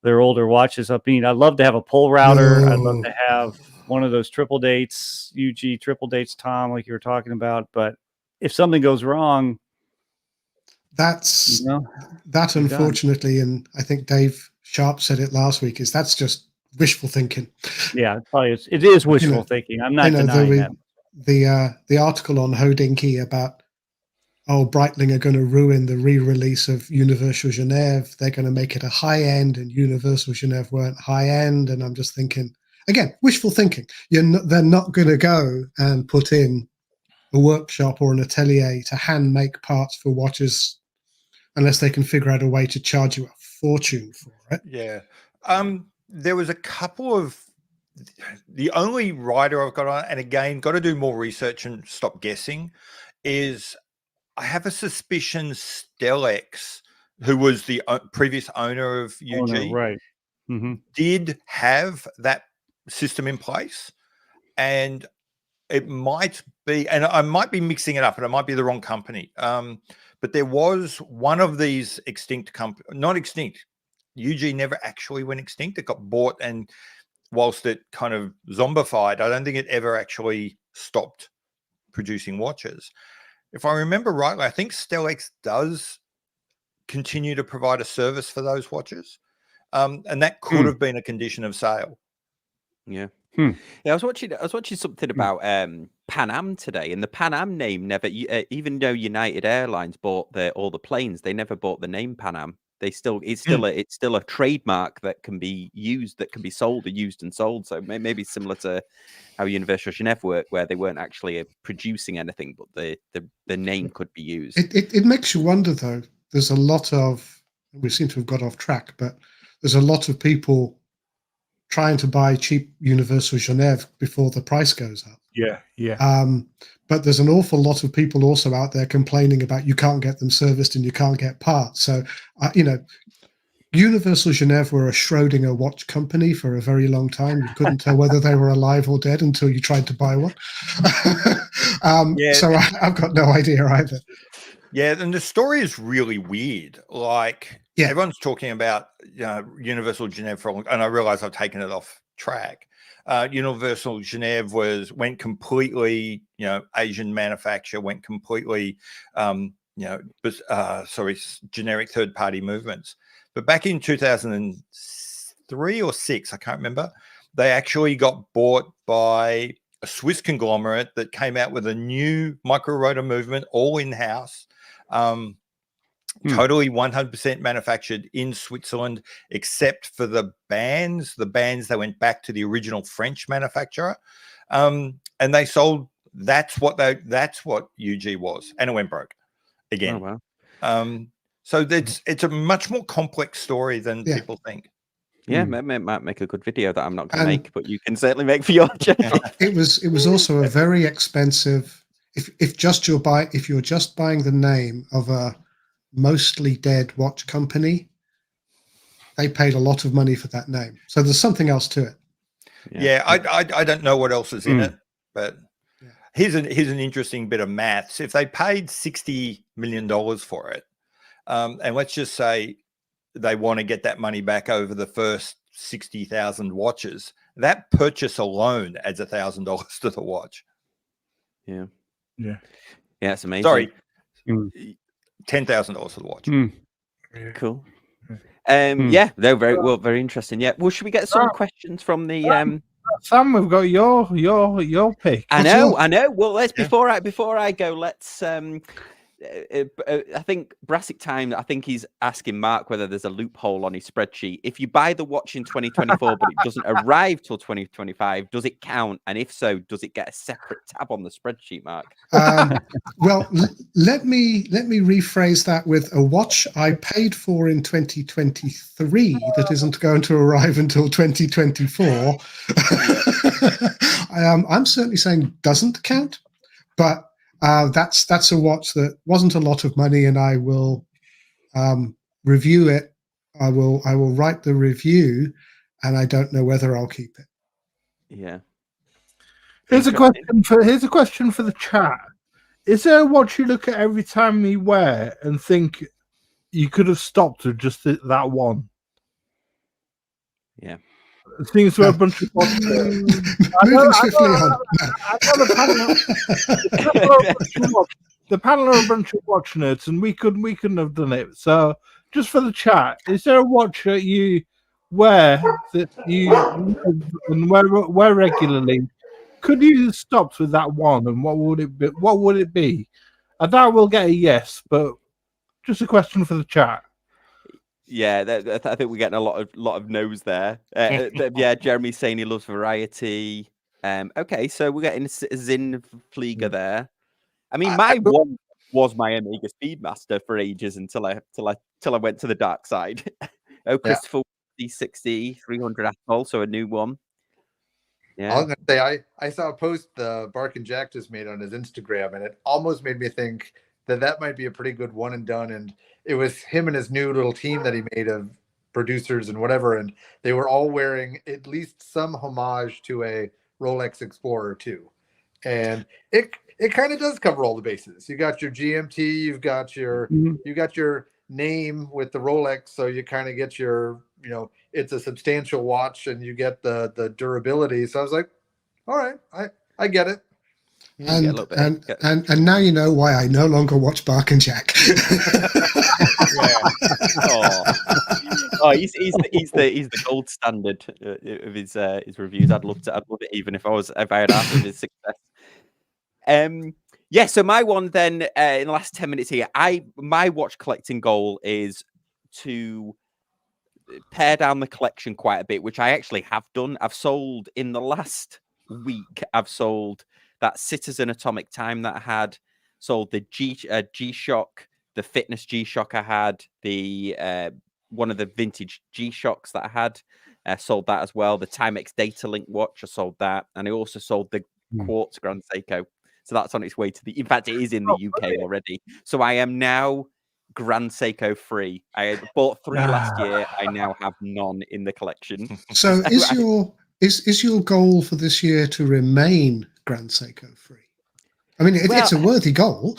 older watches. I'd love to have a pull router. I'd love to have one of those triple dates, UG triple dates, Tom, like you were talking about. But if something goes wrong, that's that unfortunately, and I think Dave Sharp said it last week, is that's just wishful thinking. Yeah, it is wishful thinking. I'm not denying that. The article on Hodinkee about Breitling are going to ruin the re-release of Universal Geneve. They're going to make it a high end, and Universal Geneve weren't high end. And I'm just thinking, again, wishful thinking. They're not going to go and put in a workshop or an atelier to hand make parts for watches unless they can figure out a way to charge you a fortune for it. Yeah. There was a couple of, the only writer I've got on, and again, got to do more research and stop guessing, is I have a suspicion Stellex, who was the previous owner of UG, right, did have that system in place. And it might be, and I might be mixing it up, and it might be the wrong company. But there was one of these extinct companies, not extinct. UG never actually went extinct. It got bought, and whilst it kind of zombified, I don't think it ever actually stopped producing watches. If I remember rightly, I think Stellex does continue to provide a service for those watches. And that could have been a condition of sale. Yeah. Yeah, I was watching something about Pan Am today, and the Pan Am name never, even though United Airlines bought all the planes, they never bought the name Pan Am. It's still a trademark that can be used, that can be sold, or used and sold. So maybe similar to how Universal Geneve worked, where they weren't actually producing anything, but the name could be used. It makes you wonder, though. There's a lot of, we seem to have got off track, but there's a lot of people trying to buy cheap Universal Geneve before the price goes up. Yeah. But there's an awful lot of people also out there complaining about you can't get them serviced and you can't get parts. So, Universal Geneve were a Schrodinger watch company for a very long time. You couldn't tell whether they were alive or dead until you tried to buy one. So I've got no idea either. Yeah, and the story is really weird. Everyone's talking about Universal Geneve for a long, and I realize I've taken it off track. Universal Geneve went completely, Asian manufacture, went completely, generic third-party movements. But back in 2003 or 6, I can't remember, they actually got bought by a Swiss conglomerate that came out with a new micro rotor movement, all in-house. Totally 100% manufactured in Switzerland, except for the bands. The bands, they went back to the original French manufacturer, and they sold that's what UG was, and it went broke again. Oh, wow. So it's a much more complex story than people think. Yeah, might make a good video that I'm not going to make, but you can certainly make for your channel. It was also a very expensive. If you're just buying the name of a mostly dead watch company, they paid a lot of money for that name. So there's something else to it. Yeah, I don't know what else is in it, but here's an interesting bit of maths. If they paid $60 million for it, and let's just say they want to get that money back over the first 60,000 watches, that purchase alone adds $1,000 to the watch. Yeah, it's amazing. Sorry, $10,000 for the watch. Cool. Yeah, they're very interesting. Yeah. Well, should we get some questions from the Sam, we've got your pick. I know. Well, let's before I go, let's I think Brassic Time, I think he's asking Mark whether there's a loophole on his spreadsheet. If you buy the watch in 2024 but it doesn't arrive till 2025, does it count? And if so, does it get a separate tab on the spreadsheet, Mark? Well, let me rephrase that with a watch I paid for in 2023 that isn't going to arrive until 2024. I'm certainly saying doesn't count, but that's a watch that wasn't a lot of money, and I will review it. I will write the review, and I don't know whether I'll keep it. Yeah. Here's a question for the chat. Is there a watch you look at every time you wear and think you could have stopped with just that one? Yeah. It seems to be a bunch of watches. Moving swiftly on. The panel are a bunch of watch nerds, and we couldn't have done it. So, just for the chat, is there a watch that you wear that you and wear regularly? Could you have stopped with that one, and what would it be? What would it be? I doubt we'll get a yes, but just a question for the chat. Yeah, I think we're getting a lot of no's there. Yeah, Jeremy's saying he loves variety. Okay, so we're getting a Sinn Flieger there. I mean, my one was my Omega Speedmaster for ages until I went to the dark side. Christopher D60 300 Atoll, so a new one. Yeah, I was gonna say I saw a post Bark and Jack just made on his Instagram, and it almost made me think that might be a pretty good one and done. And it was him and his new little team that he made of producers and whatever, and they were all wearing at least some homage to a Rolex Explorer 2. And it kind of does cover all the bases. You got your GMT, you've got your name with the Rolex, so you kind of get your, it's a substantial watch, and you get the durability. So I was like, all right, I get it. And now you know why I no longer watch Bark and Jack. He's the gold standard of his reviews. I'd love it even if I had half of his success. So my one then in the last 10 minutes here, my watch collecting goal is to pare down the collection quite a bit, which I actually have done. I've sold in the last week. I've sold that Citizen Atomic Time that I had, sold the G-Shock, the Fitness G-Shock I had, the one of the vintage G-Shocks that I had, sold that as well. The Timex Data Link watch, I sold that, and I also sold the Quartz Grand Seiko. So that's on its way to in fact, it is in the UK already. So I am now Grand Seiko free. I bought 3 last year. I now have none in the collection. So is your goal for this year to remain Grand Seiko free? I mean, it's a worthy goal.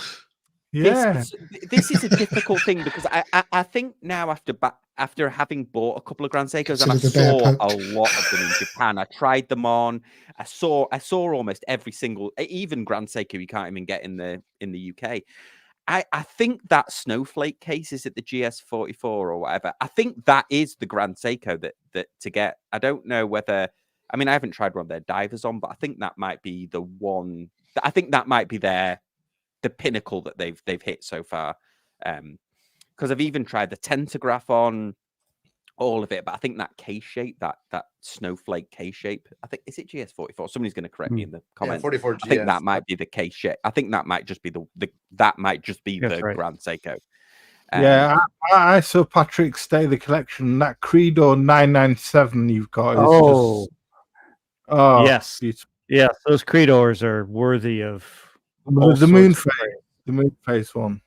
Yeah, this is a difficult thing because I think now after having bought a couple of Grand Seikos, and I saw a lot of them in Japan. I tried them on. I saw almost every single, even Grand Seiko you can't even get in the UK. I think that Snowflake case is at the GS44 or whatever. I think that is the Grand Seiko that to get. I don't know whether. I mean, I haven't tried one of their divers on, but I think that might be the one. I think that might be the pinnacle that they've hit so far. Because I've even tried the Tentograph on, all of it, but I think that K shape, that snowflake K shape, I think, is it GS44? Somebody's going to correct me in the comments. 44 GS. I think that might be the K shape. I think that might just be the right. Grand Seiko. I saw Patrick stay the collection. That Credo 997 you've got is just yes, beautiful. Yes, those Creedors are worthy of the moon face one.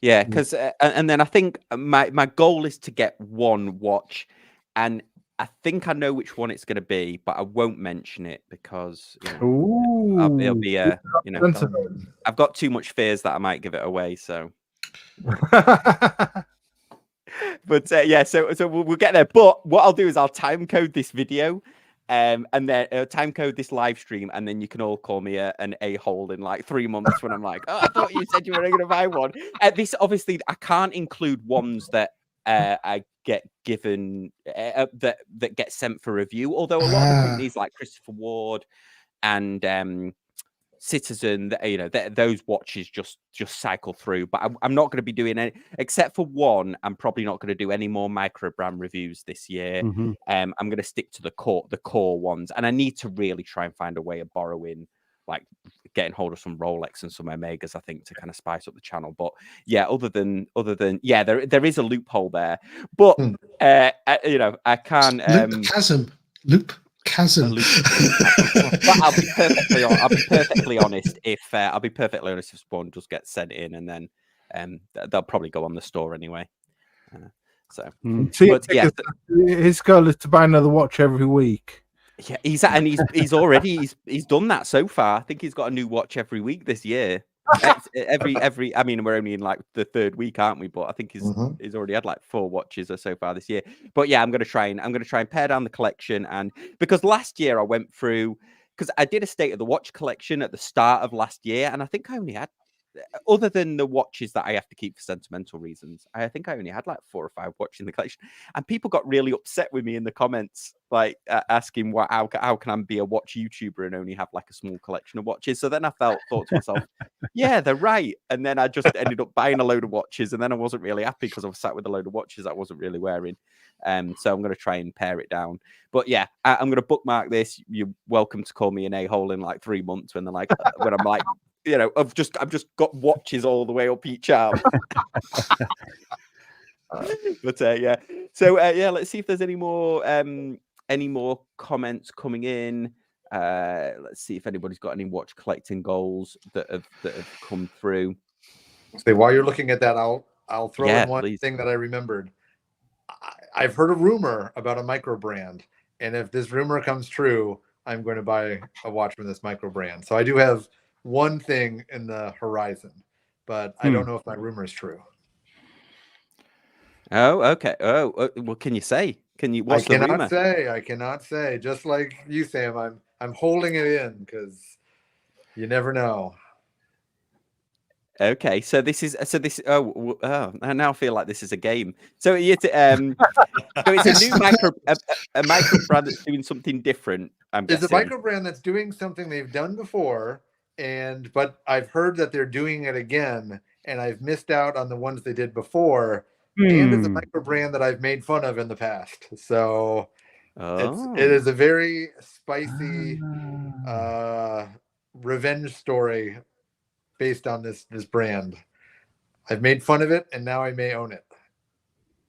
Yeah, because and then I think my goal is to get one watch, and I think I know which one it's going to be, but I won't mention it because it'll be I've got too much fears that I might give it away. So. But so we'll get there. But what I'll do is I'll time code this video, and then time code this live stream, and then you can all call me an a-hole in like 3 months when I'm like, oh, I thought you said you were going to buy one. This obviously I can't include ones that I get given that get sent for review. Although a lot of the companies like Christopher Ward and Citizen, those watches just cycle through, but I'm not going to be doing any, except for one. I'm probably not going to do any more Microbrand reviews this year. I'm going to stick to the core ones, and I need to really try and find a way of borrowing, like getting hold of some Rolex and some Omegas, I think, to kind of spice up the channel. But yeah, other than there is a loophole there, but I can't loop chasm. But I'll be perfectly honest if Spawn just gets sent in, and then they'll probably go on the store anyway. His goal is to buy another watch every week. Yeah, he's already done that so far. I think he's got a new watch every week this year. Every I mean, we're only in like the 3rd week, aren't we? But I think he's already had like 4 watches or so far this year. But yeah, I'm gonna try and pare down the collection, and because last year I went through, because I did a state of the watch collection at the start of last year, and I think I only had, other than the watches that I have to keep for sentimental reasons, I think I only had like 4 or 5 watches in the collection, and people got really upset with me in the comments, like asking how can I be a watch YouTuber and only have like a small collection of watches. So then I thought to myself, yeah, they're right. And then I just ended up buying a load of watches, and then I wasn't really happy because I was sat with a load of watches I wasn't really wearing. So I'm going to try and pare it down. But yeah, I'm going to bookmark this. You're welcome to call me an a-hole in like 3 months when they're like, when I'm like, I've just got watches all the way up each arm. But yeah. So let's see if there's any more comments coming in. Let's see if anybody's got any watch collecting goals that have come through. So while you're looking at that, I'll throw in one thing that I remembered. I've heard a rumor about a Microbrand, and if this rumor comes true, I'm going to buy a watch from this Microbrand. So I do have one thing in the horizon, but I don't know if my rumor is true. Oh, okay. Oh, what can you say? What's the rumor? I cannot say. Just like you, Sam, I'm holding it in because you never know. Okay, so this. I now feel like this is a game. So it's a new Microbrand that's doing something different. It's a Microbrand that's doing something they've done before, but I've heard that they're doing it again, and I've missed out on the ones they did before. And it's a Microbrand that I've made fun of in the past. So it is a very spicy revenge story based on this brand. I've made fun of it, and now I may own it.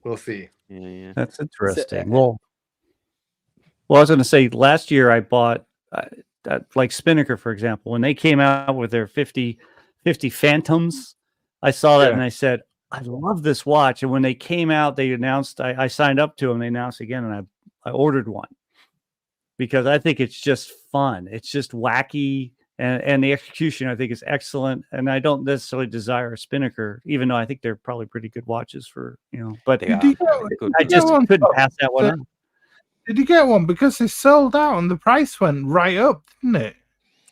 We'll see. Yeah. That's interesting. Well, I was going to say, last year I bought like Spinnaker, for example, when they came out with their 50 Phantoms. I saw that and I said, I love this watch. And when they came out, they announced, I signed up to them. They announced again, and I ordered one because I think it's just fun. It's just wacky. And the execution, I think, is excellent. And I don't necessarily desire a Spinnaker, even though I think they're probably pretty good watches for, but I just couldn't pass that one up. Did you get one? Because it sold out and the price went right up, didn't it?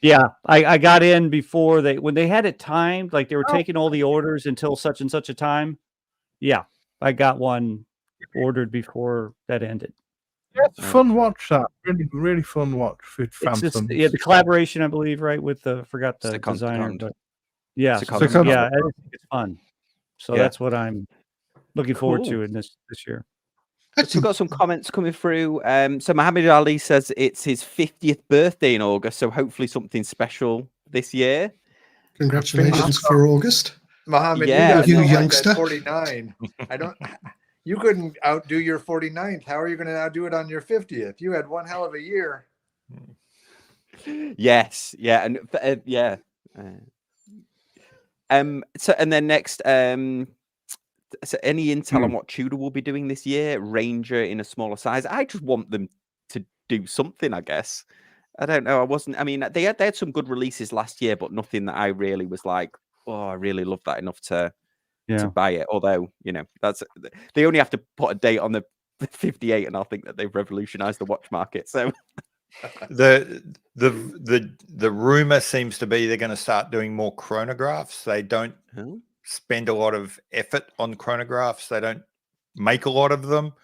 Yeah, I got in before when they had it timed, like they were taking all the orders until such and such a time. Yeah, I got one ordered before that ended. Yeah, it's a fun watch. That really, really fun watch. The collaboration, I believe, right, with forgot the designer, but yeah, I think it's fun. So that's what I'm looking forward to in this year. So we've got some comments coming through. So Muhammad Ali says it's his 50th birthday in August, so hopefully something special this year. Congratulations for August. Muhammad, Yeah, you youngster. 49. You couldn't outdo your 49th. How are you going to outdo it on your 50th? You had one hell of a year. Yes, yeah, and yeah. So and then next, so any intel on what Tudor will be doing this year? Ranger in a smaller size. I just want them to do something, I guess. I don't know. I mean, they had some good releases last year, but nothing that I really was like, oh, I really love that enough to buy it. Although, you know, they only have to put a date on the 58, and I'll think that they've revolutionized the watch market. So the rumor seems to be they're going to start doing more chronographs. They don't spend a lot of effort on chronographs. They don't make a lot of them,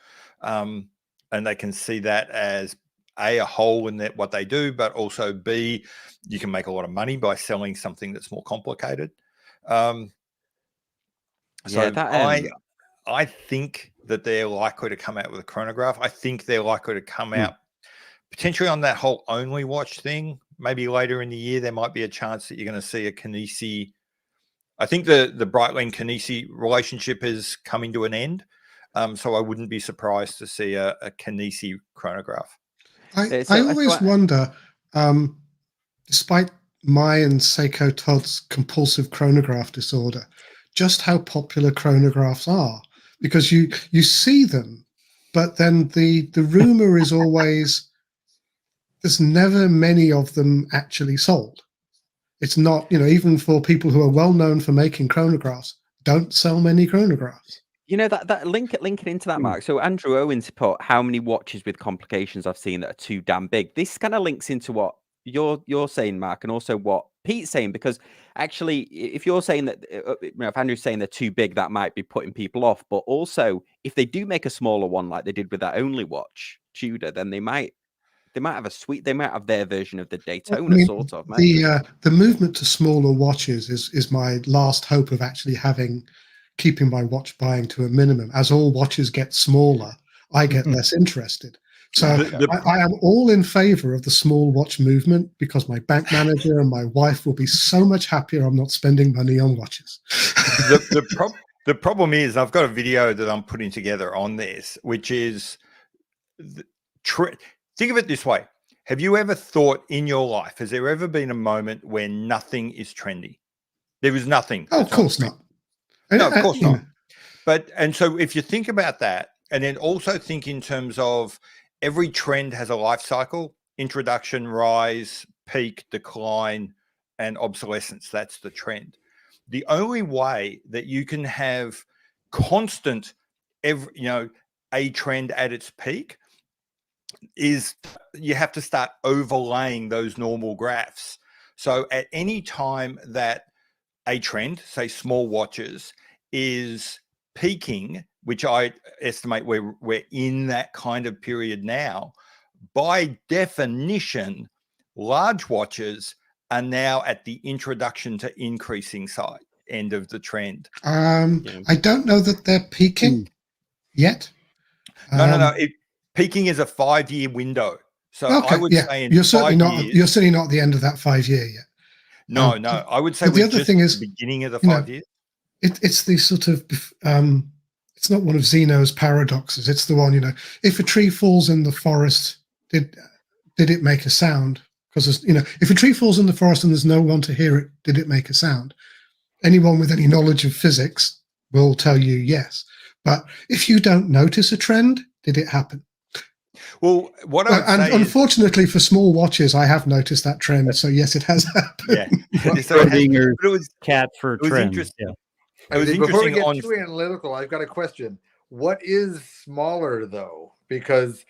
and they can see that as a hole in what they do, but also B, you can make a lot of money by selling something that's more complicated. I think that they're likely to come out with a chronograph. I think they're likely to come out potentially on that whole only watch thing. Maybe later in the year, there might be a chance that you're going to see a Kinesi. I think the Breitling Kinesi relationship is coming to an end. So I wouldn't be surprised to see a Kinesi chronograph. I always wonder, despite my and Seiko Todd's compulsive chronograph disorder, just how popular chronographs are, because you see them, but then the rumor is always there's never many of them actually sold. It's not, even for people who are well known for making chronographs, don't sell many chronographs. You know, that linking into that, Mark. So Andrew Owens put how many watches with complications I've seen that are too damn big. This kind of links into what you're saying, Mark, and also what Pete's saying, because actually, if you're saying that, if Andrew's saying they're too big, that might be putting people off. But also, if they do make a smaller one like they did with that only watch, Tudor, then they might have they might have their version of the Daytona, sort of. The movement to smaller watches is my last hope of actually keeping my watch buying to a minimum. As all watches get smaller, I get less interested. So I am all in favor of the small watch movement, because my bank manager and my wife will be so much happier I'm not spending money on watches. The problem is, I've got a video that I'm putting together on this, which is, think of it this way. Have you ever thought in your life, has there ever been a moment where nothing is trendy? There is nothing. Oh, of course not. No, of course not. And so if you think about that, and then also think in terms of every trend has a life cycle: introduction, rise, peak, decline, and obsolescence. That's the trend. The only way that you can have constant, a trend at its peak is you have to start overlaying those normal graphs. So at any time that a trend, say small watches, is peaking, which I estimate we're in that kind of period now, by definition, large watches are now at the introduction to increasing side end of the trend. I don't know that they're peaking yet. No. Peaking is a 5-year window. So I would say you're certainly not at the end of that 5-year yet. No, I would say the other thing is the beginning of the 5 years. It's the sort of it's not one of Zeno's paradoxes. It's the one, if a tree falls in the forest, did it make a sound? Because if a tree falls in the forest and there's no one to hear it, did it make a sound? Anyone with any knowledge of physics will tell you yes. But if you don't notice a trend, did it happen? Well, unfortunately for small watches, I have noticed that trend. So yes, it has happened. Yeah. It was cat for trend. Interesting. Yeah. Before we get too analytical, I've got a question. What is smaller, though? Because,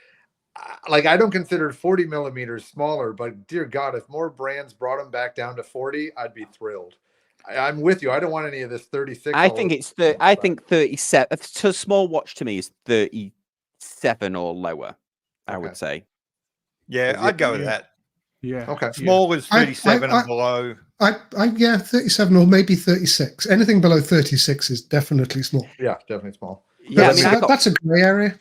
I don't consider 40 millimeters smaller, but dear God, if more brands brought them back down to 40, I'd be thrilled. I'm with you. I don't want any of this 36. I think 37. So a small watch to me is 37 or lower. I would say. Yeah, I'd go with that. Yeah. Okay. Small is 37 and below. 37 or maybe 36. Anything below 36 is definitely small. Yeah, definitely small. Yeah, that's a gray area.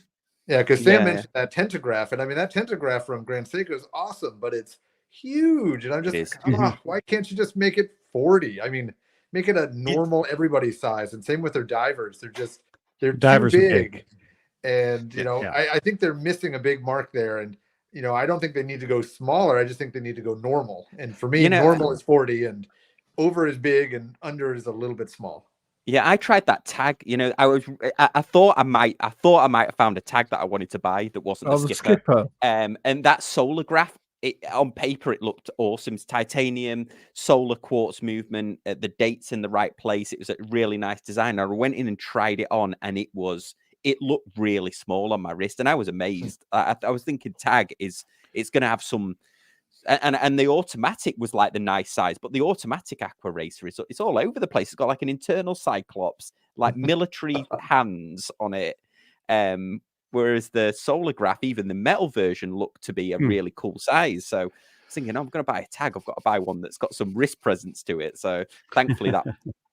Yeah, because Sam mentioned that tentograph, and I mean that tentograph from Grand Seiko is awesome, but it's huge, and I'm just like, why can't you just make it 40? I mean, make it a normal everybody size, and same with their divers. They're Divers too are big, and you know, I think they're missing a big mark there, and you know, I don't think they need to go smaller. I just think they need to go normal, and for me, normal is 40, and over is big, and under is a little bit small. Yeah, I tried that tag. You know, I thought I might have found a tag that I wanted to buy that wasn't the skipper. And that solar graph, on paper it looked awesome. It's titanium, solar quartz movement, the dates in the right place. It was a really nice design. I went in and tried it on, and it looked really small on my wrist, and I was amazed. I was thinking it's going to have some. And the automatic was like the nice size, but the automatic Aqua Racer it's all over the place. It's got like an internal Cyclops, like military hands on it. Whereas the solar graph, even the metal version, looked to be a really cool size. So I was thinking, I'm going to buy a tag. I've got to buy one that's got some wrist presence to it. So thankfully that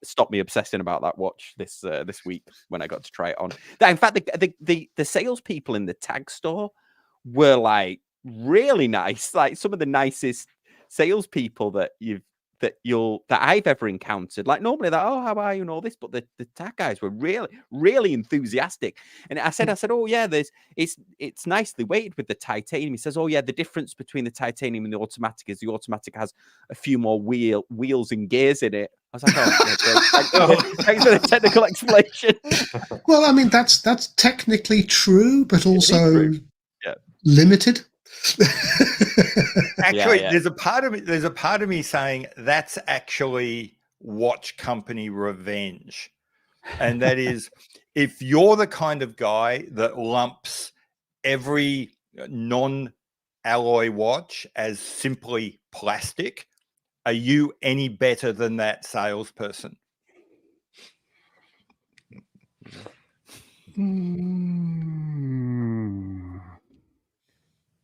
stopped me obsessing about that watch this week when I got to try it on. In fact, the salespeople in the tag store were like really nice, like some of the nicest salespeople that I've ever encountered. Like normally they're, oh, how are you and all this, but the tag guys were really, really enthusiastic. And I said, oh yeah, it's nicely weighted with the titanium. He says, oh yeah, the difference between the titanium and the automatic is the automatic has a few more wheels and gears in it. I was like, oh, thanks for the technical explanation. Well, I mean, that's technically true, but also limited. Actually, there's a part of me saying that's actually watch company revenge, and that is if you're the kind of guy that lumps every non-alloy watch as simply plastic, are you any better than that salesperson?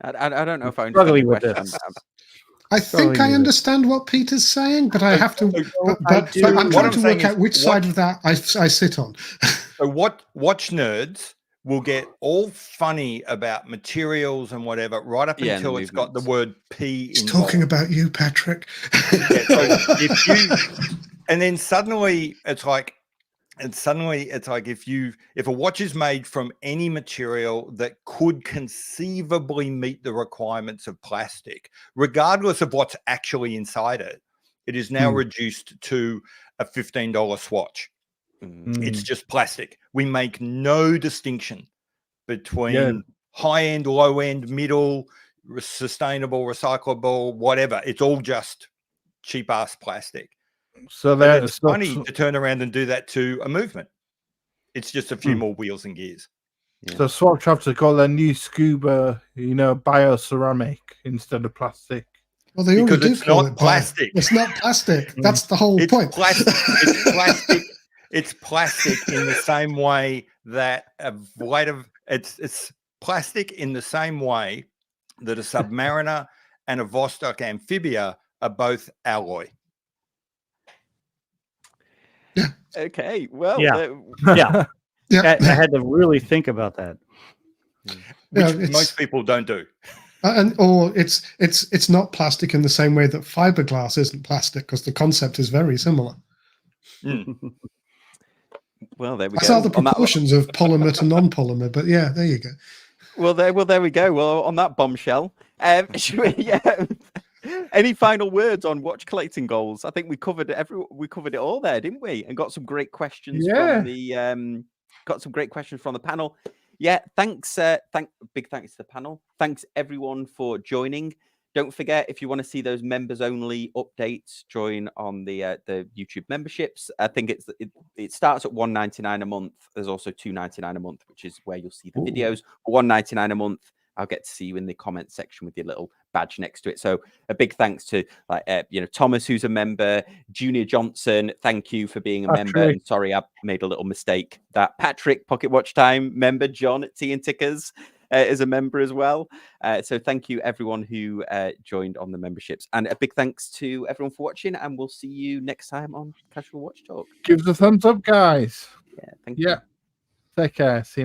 I don't know if I'm struggling with this. I think I understand what Peter's saying, but I have to. But I'm trying to work out which side of that I sit on. So watch nerds will get all funny about materials and whatever right up until it's got the word P involved. He's talking about you, Patrick. And then suddenly it's like if a watch is made from any material that could conceivably meet the requirements of plastic, regardless of what's actually inside it, it is now reduced to a $15 swatch. It's just plastic. We make no distinction between high-end, low-end, middle, sustainable, recyclable, whatever. It's all just cheap-ass plastic. So that's funny to turn around and do that to a movement. It's just a few more wheels and gears. So Swatch have to call their new scuba, bioceramic instead of plastic. Well, they already do call it plastic. It's not plastic. That's the whole point. Plastic. It's plastic. It's plastic in the same way that it's plastic in the same way that a Submariner and a Vostok Amphibia are both alloy. Yeah. Okay. Well. I had to really think about that, which most people don't do. Or it's not plastic in the same way that fiberglass isn't plastic, because the concept is very similar. Well, there we go. That's all the proportions of polymer to non-polymer. But yeah, there you go. Well, there we go. Well, on that bombshell, any final words on watch collecting goals? I think we covered it all there, didn't we? And got some great questions from the panel. Yeah, thanks. Big thanks to the panel. Thanks everyone for joining. Don't forget, if you want to see those members only updates, join on the YouTube memberships. I think it starts at $1.99 a month. There's also $2.99 a month, which is where you'll see the videos. $1.99 a month. I'll get to see you in the comment section with your little badge next to it. So a big thanks to Thomas, who's a member, Junior Johnson. Thank you for being a member. And sorry, I made a little mistake. That Patrick, Pocket Watch Time member, John at Tea and Tickers is a member as well. So thank you everyone who joined on the memberships, and a big thanks to everyone for watching. And we'll see you next time on Casual Watch Talk. Give us a thumbs up, guys. Yeah, thank you. Take care. See you.